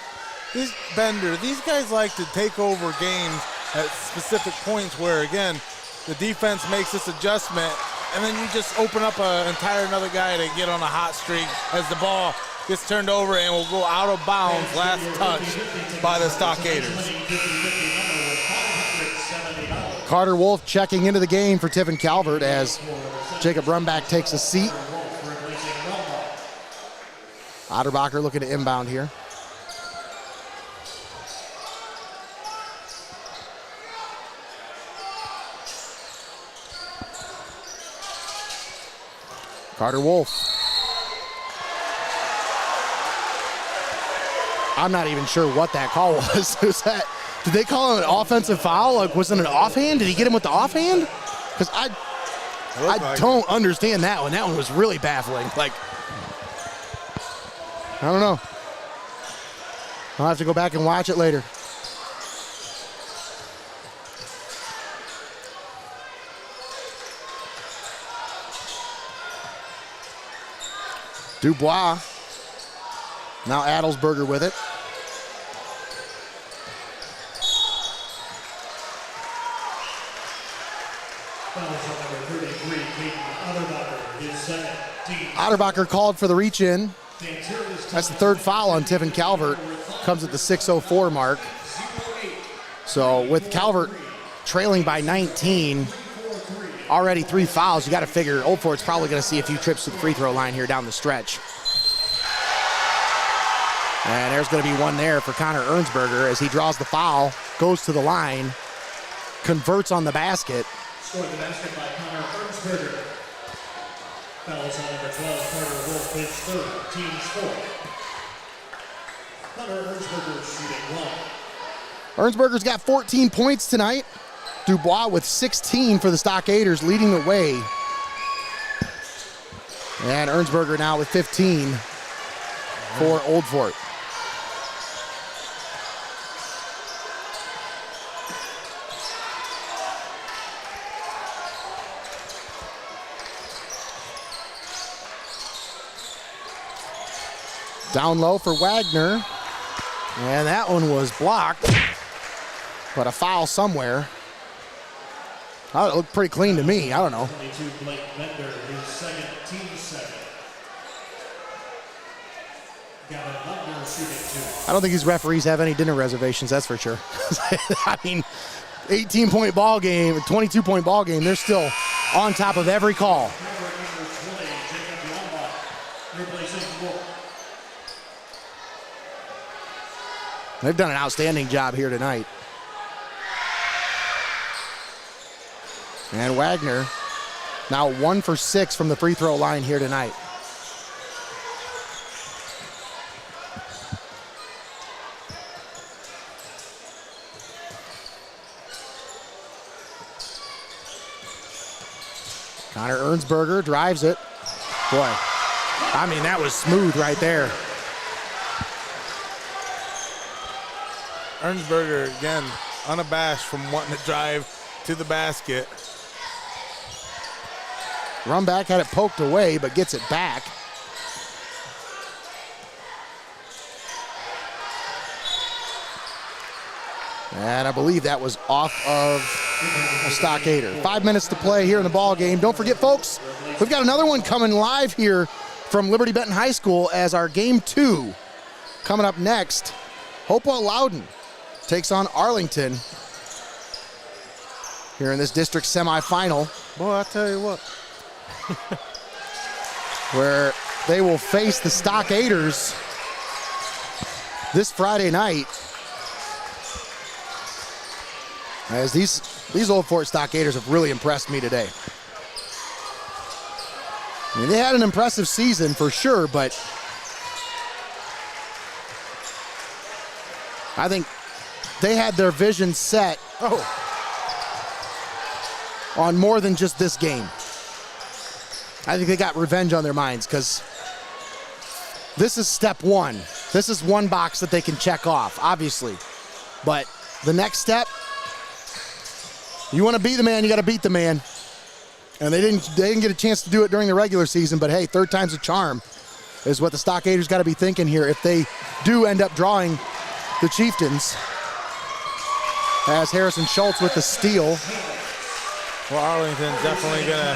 Bender, these guys like to take over games at specific points where, again, the defense makes this adjustment, and then you just open up another guy to get on a hot streak as the ball gets turned over and will go out of bounds, last touch by the Stockaders. Carter Wolf checking into the game for Tiffin Calvert as Jacob Rumback takes a seat. Otterbacher looking to inbound here. Carter Wolf. I'm not even sure what that call was. Did they call it an offensive foul? Like, was it an offhand? Did he get him with the offhand? Because I don't understand that one. That one was really baffling. Like, I don't know. I'll have to go back and watch it later. Dubois. Now Adelsberger with it. Otterbacher called for the reach in. That's the third foul on Tiffin Calvert. Comes at the 6:04 mark. So with Calvert trailing by 19, already 3 fouls, you got to figure Old Fort's probably going to see a few trips to the free throw line here down the stretch. And there's going to be one there for Connor Ernsberger as he draws the foul, goes to the line, converts on the basket. Scored the basket by Connor Ernsberger. Fouls on number 12, Carter Wolf, his third, team's fourth. Connor Ernsberger shooting one. Ernsberger's got 14 points tonight. Dubois with 16 for the Stockaders, leading the way. And Ernsberger now with 15 for Old Fort. Down low for Wagner. And that one was blocked. But a foul somewhere. Oh, it looked pretty clean to me. I don't know. 22 Blake Bender, his second, team second. Gavin Butler shooting two. I don't think these referees have any dinner reservations, that's for sure. I mean, 18-point ball game, 22-point ball game, they're still on top of every call. They've done an outstanding job here tonight. And Wagner now 1 for 6 from the free throw line here tonight. Connor Ernsberger drives it. Boy, I mean, that was smooth right there. Ernsberger, again, unabashed from wanting to drive to the basket. Rumback had it poked away, but gets it back. And I believe that was off of a Stockader. 5 minutes to play here in the ball game. Don't forget, folks, we've got another one coming live here from Liberty-Benton High School as our game 2 coming up next. Hopewell Loudon takes on Arlington here in this district semifinal. Boy, I tell you what. Where they will face the Stockaders this Friday night. As these Old Fort Stockaders have really impressed me today. I mean, they had an impressive season for sure, but I think they had their vision set on more than just this game. I think they got revenge on their minds because this is step one. This is one box that they can check off, obviously. But the next step, you want to be the man, you got to beat the man. And they didn't get a chance to do it during the regular season, but hey, third time's a charm is what the Stockaders got to be thinking here if they do end up drawing the Chieftains. As Harrison Schultz with the steal. Well, Arlington's definitely going to,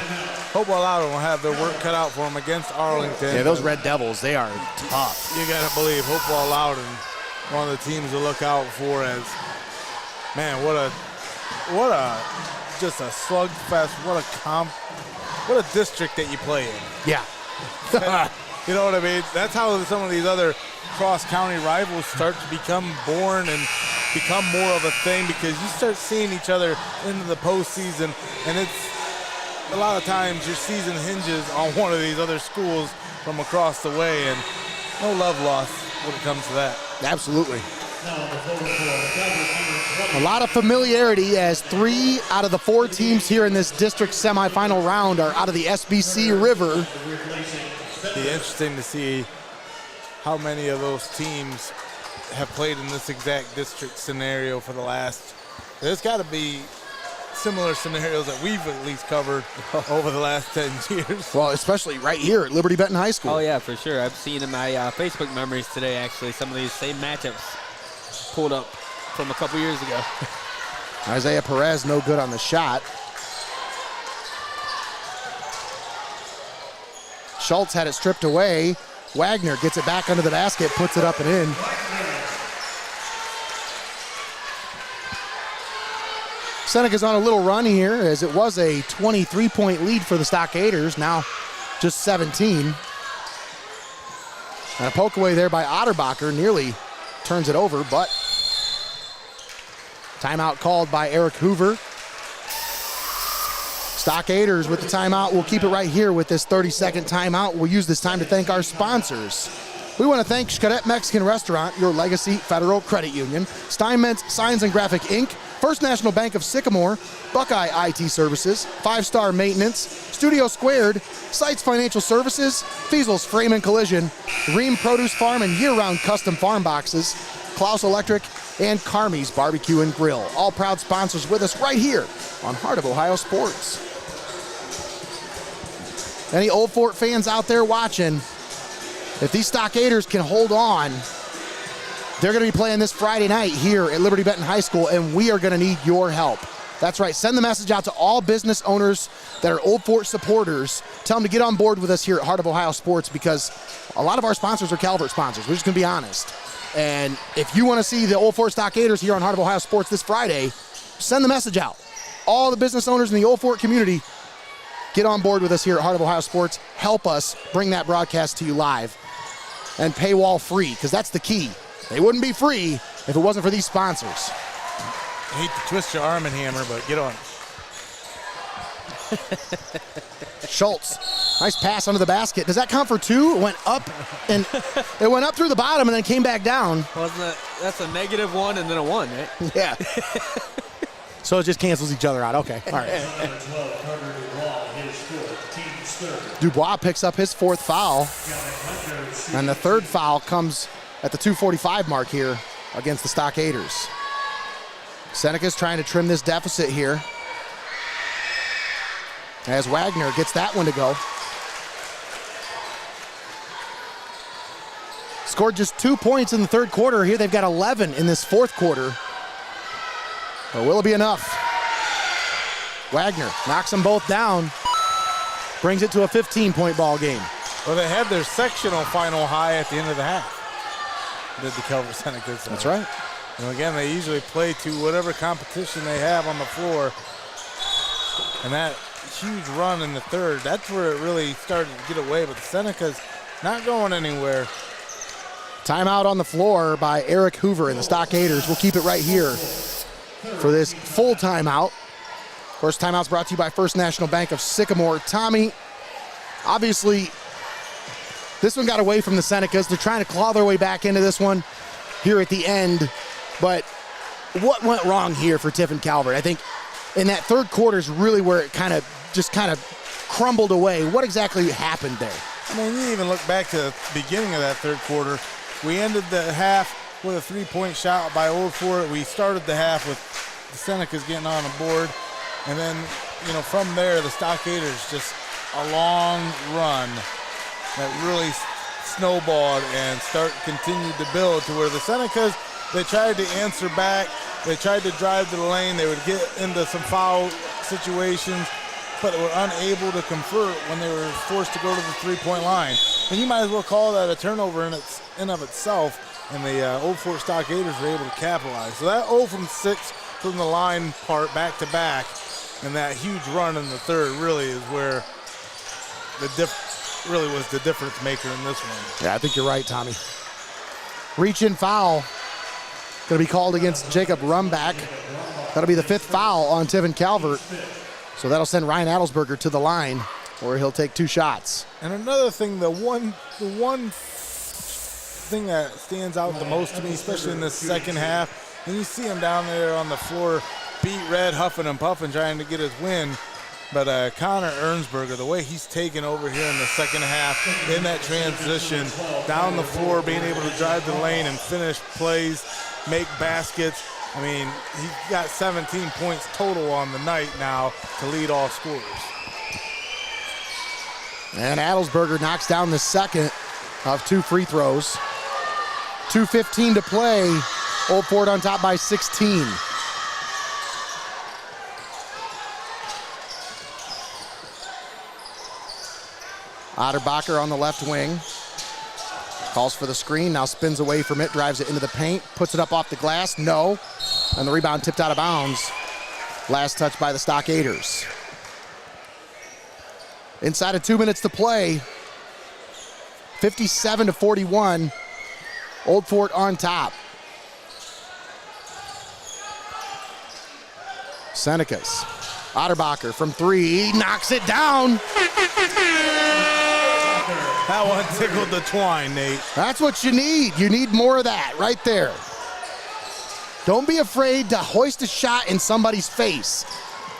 Hopewell Loudoun will have their work cut out for them against Arlington. Yeah, those Red Devils, they are tough. You got to believe Hopewell Loudoun, one of the teams to look out for as, man, just a slugfest, what a district that you play in. Yeah. You know what I mean? That's how some of these other cross-county rivals start to become born and become more of a thing, because you start seeing each other into the postseason, and it's a lot of times your season hinges on one of these other schools from across the way, and no love lost when it comes to that. Absolutely. A lot of familiarity as 3 out of the 4 teams here in this district semifinal round are out of the SBC River. Be interesting to see how many of those teams have played in this exact district scenario for the last. There's got to be similar scenarios that we've at least covered over the last 10 years. Well, especially right here at Liberty-Benton High School. Oh, yeah, for sure. I've seen in my Facebook memories today, actually, some of these same matchups pulled up from a couple years ago. Isaiah Perez no good on the shot. Schultz had it stripped away. Wagner gets it back under the basket, puts it up and in. Seneca's on a little run here, as it was a 23-point lead for the Stockaders, now just 17. And a poke away there by Otterbacher nearly turns it over, but timeout called by Eric Hoover. Stockaders with the timeout. We'll keep it right here with this 30-second timeout. We'll use this time to thank our sponsors. We want to thank Xcaret Mexican Restaurant, your Legacy Federal Credit Union, Steinmetz Signs and Graphic Inc., First National Bank of Sycamore, Buckeye IT Services, 5 Star Maintenance, Studio Squared, Seitz Financial Services, Feasel's Frame and Collision, Riehm Produce Farm and year-round custom farm boxes, Clouse Electric, and Carmies BBQ and Grill. All proud sponsors with us right here on Heart of Ohio Sports. Any Old Fort fans out there watching, if these Stockaders can hold on, they're going to be playing this Friday night here at Liberty-Benton High School, and we are going to need your help. That's right. Send the message out to all business owners that are Old Fort supporters. Tell them to get on board with us here at Heart of Ohio Sports, because a lot of our sponsors are Calvert sponsors. We're just going to be honest. And if you want to see the Old Fort Stockaders here on Heart of Ohio Sports this Friday, send the message out. All the business owners in the Old Fort community, get on board with us here at Heart of Ohio Sports. Help us bring that broadcast to you live and paywall free, because that's the key. They wouldn't be free if it wasn't for these sponsors. I hate to twist your arm and hammer, but get on it. Schultz, nice pass under the basket. Does that count for 2? It went up, and it went up through the bottom and then came back down. That's a -1 and then a 1, right? Yeah. So it just cancels each other out. Okay, all right. Dubois picks up his 4th foul, and the 3rd foul comes at the 2:45 mark here against the Stockaders. Seneca's trying to trim this deficit here, as Wagner gets that one to go. Scored just 2 points in the 3rd quarter. Here they've got 11 in this 4th quarter. Or will it be enough? Wagner knocks them both down, brings it to a 15-point ball game. Well, they had their sectional final high at the end of the half. Did the Calvert Senecas. That's right. And again, they usually play to whatever competition they have on the floor. And that huge run in the 3rd, that's where it really started to get away. But the Senecas not going anywhere. Timeout on the floor by Eric Hoover and the Stockaders. We'll keep it right here for this full timeout. First timeout's brought to you by First National Bank of Sycamore. Tommy, obviously, this one got away from the Senecas. They're trying to claw their way back into this one here at the end. But what went wrong here for Tiffin Calvert? I think in that 3rd quarter is really where it kind of crumbled away. What exactly happened there? I mean, you even look back to the beginning of that 3rd quarter. We ended the half with a 3-point shot by Old Fort. We started the half with the Senecas getting on the board. And then from there, the Stockaders just a long run that really snowballed and continued to build to where the Senecas, they tried to answer back. They tried to drive to the lane. They would get into some foul situations, but were unable to convert when they were forced to go to the three-point line. And you might as well call that a turnover in of itself, and the Old Fort Stockaders were able to capitalize. So that 0 from 6 from the line part back-to-back, and that huge run in the third really is where really was the difference maker in this one. Yeah, I think you're right, Tommy. Reach-in foul going to be called against Jacob Rumbach. That'll be the 5th foul on Tiffin Calvert. So that'll send Ryan Adelsberger to the line where he'll take 2 shots. And another thing, the one thing that stands out the most to me, especially in this second half, and you see him down there on the floor, beat red, huffing and puffing, trying to get his win. But Connor Ernsberger, the way he's taken over here in the second half, in that transition, down the floor, being able to drive the lane and finish plays, make baskets. I mean, he's got 17 points total on the night now to lead all scorers. And Adelsberger knocks down the second of 2 free throws. 2:15 to play. Old Fort on top by 16. Otterbacher on the left wing. Calls for the screen, now spins away from it, drives it into the paint, puts it up off the glass, no. And the rebound tipped out of bounds. Last touch by the Stockaders. Inside of 2 minutes to play. 57-41. Old Fort on top. Senecas. Otterbacher from 3, knocks it down. That one tickled the twine, Nate. That's what you need. You need more of that right there. Don't be afraid to hoist a shot in somebody's face,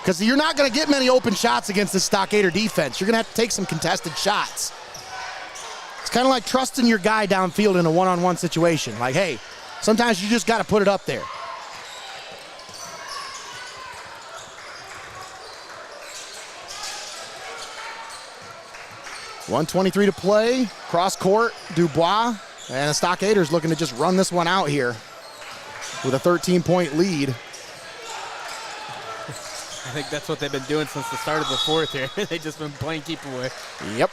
because you're not going to get many open shots against the Stockader defense. You're going to have to take some contested shots. It's kind of like trusting your guy downfield in a one-on-one situation. Like, hey, sometimes you just got to put it up there. .123 to play, cross court, Dubois, and the Stockaders looking to just run this one out here with a 13-point lead. I think that's what they've been doing since the start of the fourth here. They've just been playing keep away. Yep.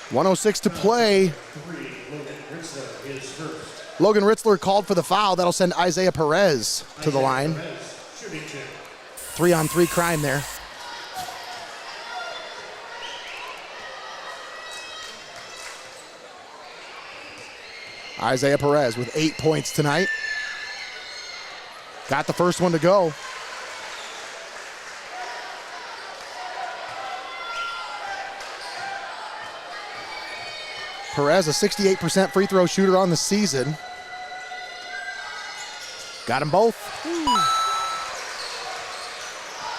1:06 to play. Logan Ritzler called for the foul. That'll send Isaiah Perez to the line. 3-on-3 crime there. Isaiah Perez with 8 points tonight. Got the first one to go. Perez, a 68% free throw shooter on the season. Got them both.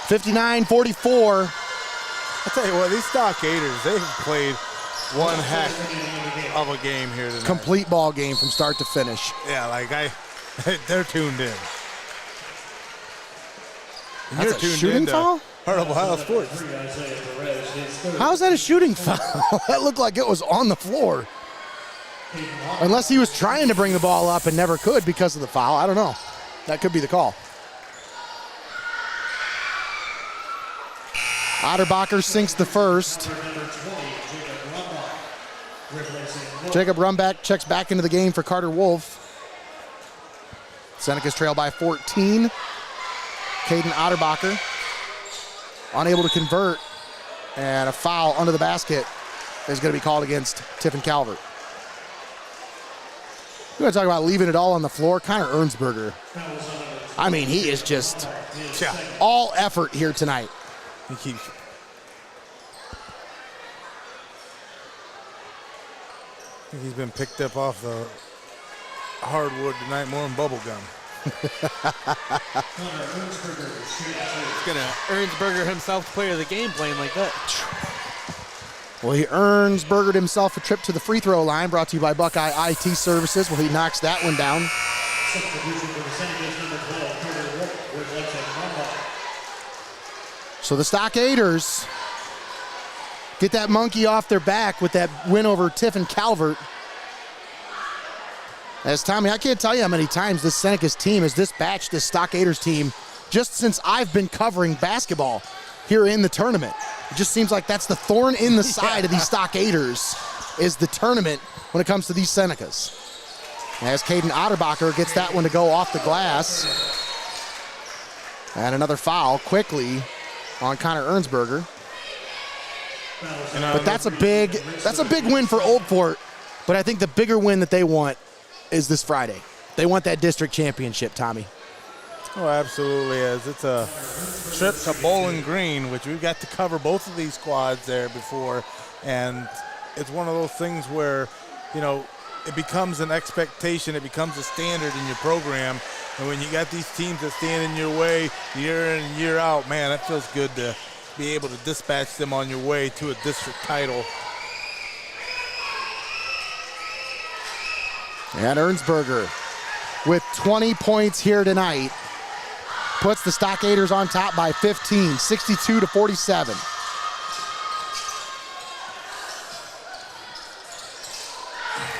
59-44. I'll tell you what, these Stockaders, they've played one heck of a game here tonight. Complete ball game from start to finish. Yeah, like they're tuned in. And That's you're a tuned shooting into foul? Heart of Ohio Sports. How's that a shooting foul? That looked like it was on the floor. Unless he was trying to bring the ball up and never could because of the foul. I don't know. That could be the call. Otterbacher sinks the first. Jacob Rumbach checks back into the game for Carter Wolf. Senecas trail by 14. Caden Otterbacher unable to convert, and a foul under the basket is going to be called against Tiffin Calvert. We're going to talk about leaving it all on the floor. Connor Ernsberger. I mean, he is just all effort here tonight. He keeps. I think he's been picked up off the hardwood tonight more than bubble gum. It's going to Ernsberger himself player of the game playing like that. Well, he Ernsbergered himself a trip to the free throw line, brought to you by Buckeye IT Services. Well, he knocks that one down. Substitution for the Senecas, number 12, Carter Wolf, with legs at number. So the Stockaders get that monkey off their back with that win over Tiffin Calvert. As Tommy, I can't tell you how many times this Senecas team has dispatched this Stockaders team just since I've been covering basketball here in the tournament. It just seems like that's the thorn in the side of these Stockaders is the tournament when it comes to these Senecas. As Caden Otterbacher gets that one to go off the glass. And another foul quickly on Connor Ernsberger. But that's a big win for Old Fort. But I think the bigger win that they want is this Friday. They want that district championship, Tommy. Oh, absolutely is. It's a trip to Bowling Green, which we've got to cover both of these squads there before. And it's one of those things where, you know, it becomes an expectation. It becomes a standard in your program. And when you got these teams that stand in your way year in and year out, man, that feels good to be able to dispatch them on your way to a district title. And Ernsberger with 20 points here tonight puts the Stockaders on top by 15, 62-47.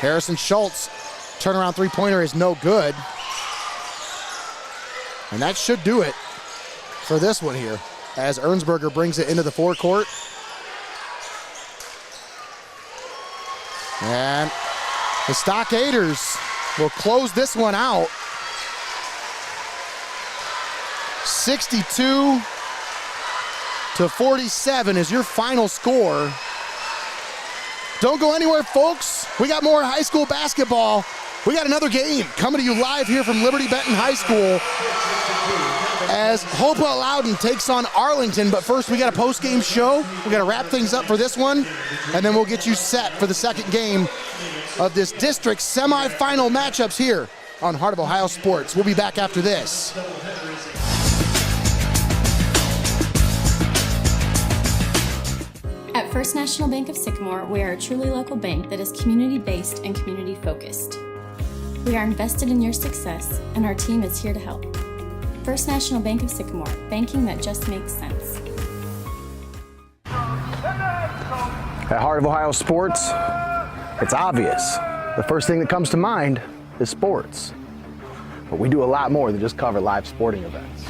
Harrison Schultz, turnaround three-pointer is no good. And that should do it for this one here as Ernsberger brings it into the forecourt. And the Stockaders will close this one out. 62-47 is your final score. Don't go anywhere, folks. We got more high school basketball. We got another game coming to you live here from Liberty-Benton High School as Hopewell Loudon takes on Arlington. But first, we got a post-game show. We got to wrap things up for this one, and then we'll get you set for the second game of this district semifinal matchups here on Heart of Ohio Sports. We'll be back after this. At First National Bank of Sycamore, we are a truly local bank that is community-based and community-focused. We are invested in your success, and our team is here to help. First National Bank of Sycamore, banking that just makes sense. At Heart of Ohio Sports, it's obvious. The first thing that comes to mind is sports. But we do a lot more than just cover live sporting events.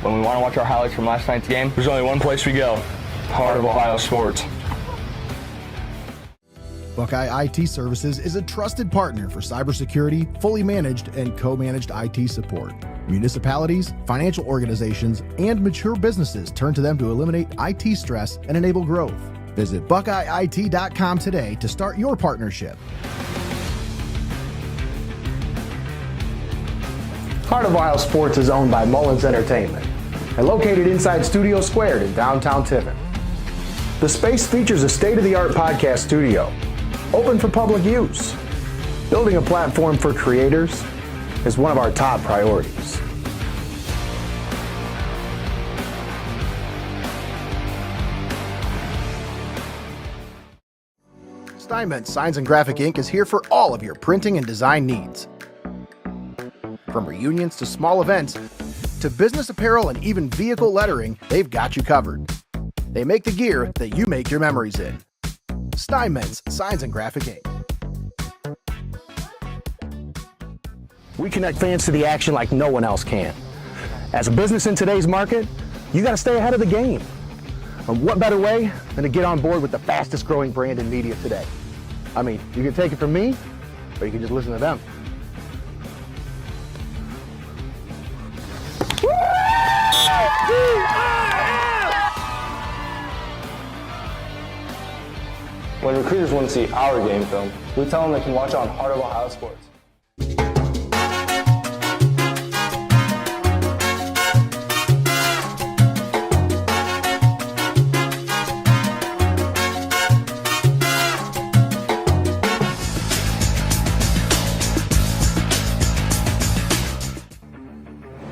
When we want to watch our highlights from last night's game, there's only one place we go: Heart of Ohio Sports. Buckeye IT Services is a trusted partner for cybersecurity, fully managed and co-managed IT support. Municipalities, financial organizations, and mature businesses turn to them to eliminate IT stress and enable growth. Visit BuckeyeIT.com today to start your partnership. Heart of Ohio Sports is owned by Mullins Entertainment and located inside Studio Squared in downtown Tiffin. The space features a state-of-the-art podcast studio, open for public use. Building a platform for creators is one of our top priorities. Steinmetz Signs and Graphic Ink is here for all of your printing and design needs. From reunions to small events, to business apparel and even vehicle lettering, they've got you covered. They make the gear that you make your memories in. Steinmetz Signs and Graphic Ink. We connect fans to the action like no one else can. As a business in today's market, you got to stay ahead of the game. And what better way than to get on board with the fastest growing brand in media today? I mean, you can take it from me, or you can just listen to them. When recruiters want to see our game film, we tell them they can watch it on Heart of Ohio Sports.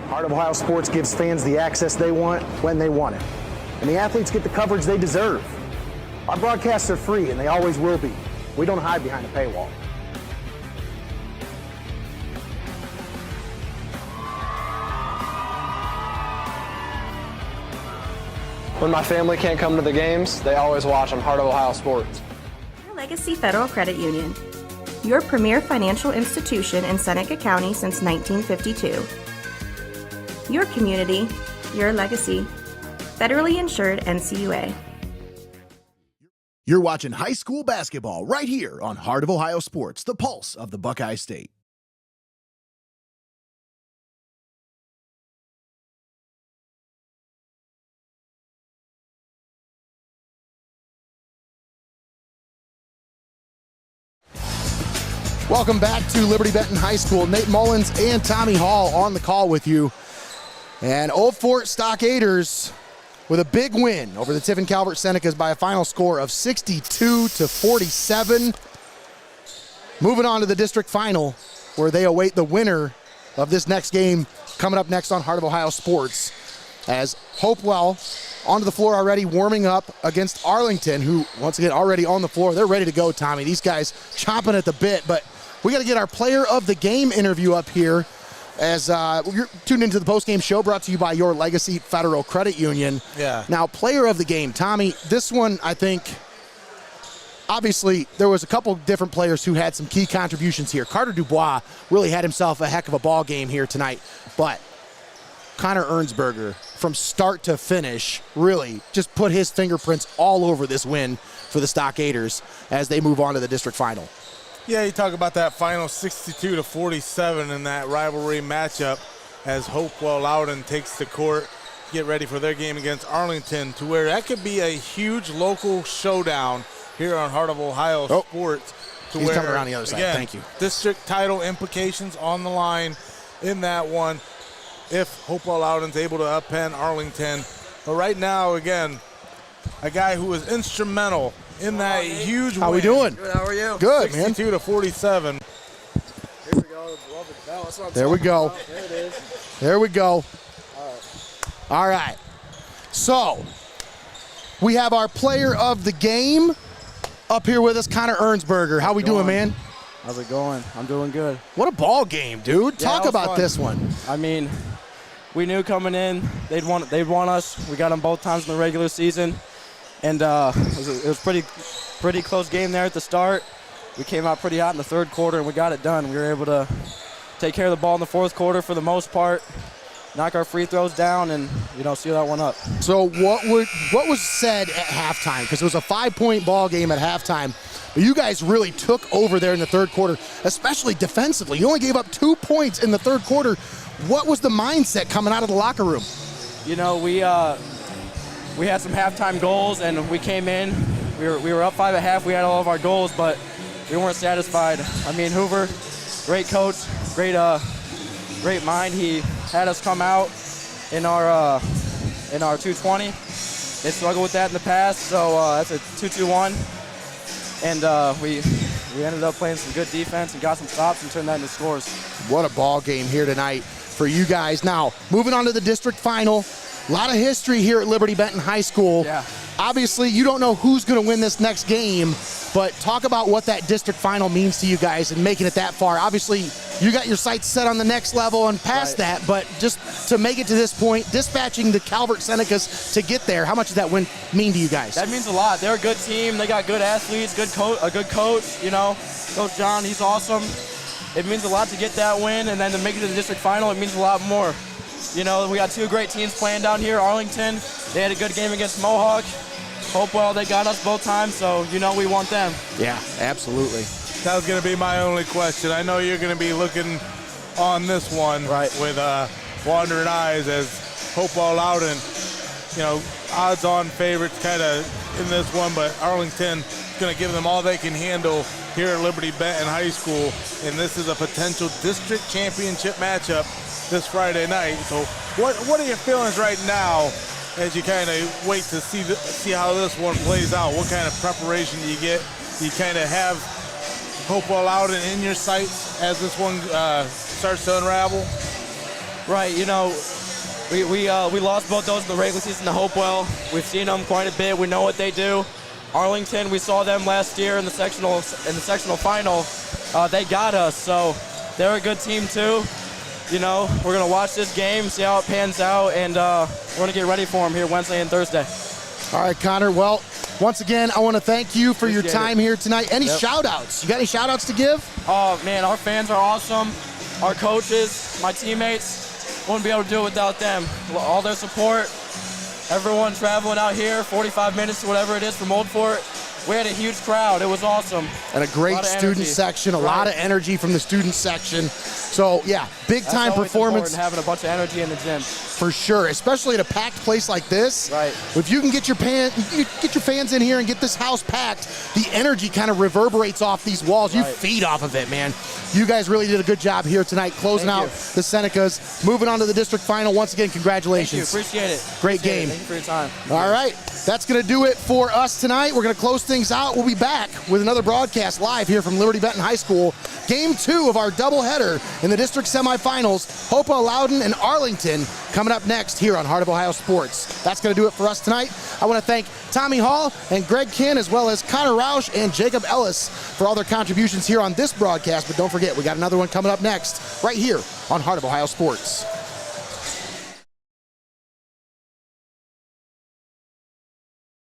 Heart of Ohio Ohio Sports gives fans the access they want when they want it. And the athletes get the coverage they deserve. Our broadcasts are free, and they always will be. We don't hide behind a paywall. When my family can't come to the games, they always watch on Heart of Ohio Sports. Your Legacy Federal Credit Union, your premier financial institution in Seneca County since 1952. Your community, your legacy. Federally insured NCUA. You're watching high school basketball right here on Heart of Ohio Sports, the pulse of the Buckeye State. Welcome back to Liberty-Benton High School. Nate Mullins and Tommy Hall on the call with you. And Old Fort Stockaders with a big win over the Tiffin Calvert Senecas by a final score of 62-47. Moving on to the district final, where they await the winner of this next game coming up next on Heart of Ohio Sports. As Hopewell onto the floor already, warming up against Arlington, who once again already on the floor. They're ready to go, Tommy. These guys chomping at the bit, but we got to get our player of the game interview up here as you're tuned into the postgame show brought to you by your Legacy Federal Credit Union. Yeah. Now, player of the game, Tommy, this one, I think, obviously, there was a couple different players who had some key contributions here. Carter Dubois really had himself a heck of a ball game here tonight, but Connor Ernsberger, from start to finish, really just put his fingerprints all over this win for the Stockaders as they move on to the district final. Yeah, you talk about that final 62-47 in that rivalry matchup as Hopewell Loudon takes the court, get ready for their game against Arlington, to where that could be a huge local showdown here on Heart of Ohio Sports. He's coming around the other side. Again, Thank you. District title implications on the line in that one if Hopewell Loudon's able to upend Arlington. But right now, again, a guy who was instrumental in that huge win. How we doing? Good, how are you? Good, man. 62-47. Here we go. Love it. That's what I'm There we talking go. about. There it is. There we go. All right. So, we have our player of the game up here with us, Connor Ernsberger. How we doing, man? How's it going? I'm doing good. What a ball game, dude. Yeah, Talk it was about fun. this one. I mean, we knew coming in they'd want us. We got them both times in the regular season, and it was pretty close game there at the start. We came out pretty hot in the third quarter, and we got it done. We were able to take care of the ball in the fourth quarter for the most part, knock our free throws down, and seal that one up. So what was said at halftime? Because it was a 5-point ball game at halftime. But you guys really took over there in the third quarter, especially defensively. You only gave up 2 points in the third quarter. What was the mindset coming out of the locker room? We had some halftime goals, and we came in. We were up 5 at half. We had all of our goals, but we weren't satisfied. I mean, Hoover, great coach, great mind. He had us come out in our 220. They struggled with that in the past, so that's a 2-2-1. And we ended up playing some good defense and got some stops and turned that into scores. What a ball game here tonight for you guys. Now, moving on to the district final. A lot of history here at Liberty-Benton High School. Yeah. Obviously, you don't know who's going to win this next game, but talk about what that district final means to you guys and making it that far. Obviously, you got your sights set on the next level and past that, but just to make it to this point, dispatching the Calvert Senecas to get there, how much does that win mean to you guys? That means a lot. They're a good team. They got good athletes, a good coach. Coach John, he's awesome. It means a lot to get that win, and then to make it to the district final, it means a lot more. We got two great teams playing down here. Arlington, they had a good game against Mohawk. Hopewell, they got us both times, so we want them. Yeah, absolutely. That was going to be my only question. I know you're going to be looking on this one with wandering eyes as Hopewell Loudon, odds-on favorites kind of in this one, but Arlington is going to give them all they can handle here at Liberty-Benton High School, and this is a potential district championship matchup this Friday night. So what are your feelings right now as you kind of wait to see how this one plays out? What kind of preparation do you get? Do you kind of have Hopewell Loudon in your sights as this one starts to unravel? Right, We lost both those in the regular season to Hopewell. We've seen them quite a bit. We know what they do. Arlington, we saw them last year in the sectional final. They got us, so they're a good team too. You know, we're gonna watch this game, see how it pans out, and we're gonna get ready for them here Wednesday and Thursday. All right, Connor. Well, once again, I want to thank you for your time here tonight. Any Yep. shout-outs? You got any shout-outs to give? Oh man, our fans are awesome. Our coaches, my teammates, wouldn't be able to do it without them. All their support, everyone traveling out here, 45 minutes to whatever it is from Old Fort. We had a huge crowd. It was awesome. And a great student section, a lot of energy from the student section. So, yeah, big-time performance. Having a bunch of energy in the gym. For sure, especially at a packed place like this. Right. If you can get your fans in here and get this house packed, the energy kind of reverberates off these walls. You feed off of it, man. You guys really did a good job here tonight, closing out the Senecas, moving on to the district final. Once again, congratulations. Thank you, appreciate it. Great game. Thank you for your time. All right, that's going to do it for us tonight. We're going to close things out. We'll be back with another broadcast live here from Liberty-Benton High School. Game 2 of our doubleheader in the district semifinals. Hopewell, Loudon, and Arlington coming up next here on Heart of Ohio Sports. That's going to do it for us tonight. I want to thank Tommy Hall and Greg Kinn, as well as Connor Roush and Jacob Ellis for all their contributions here on this broadcast. But don't forget, we got another one coming up next right here on Heart of Ohio Sports.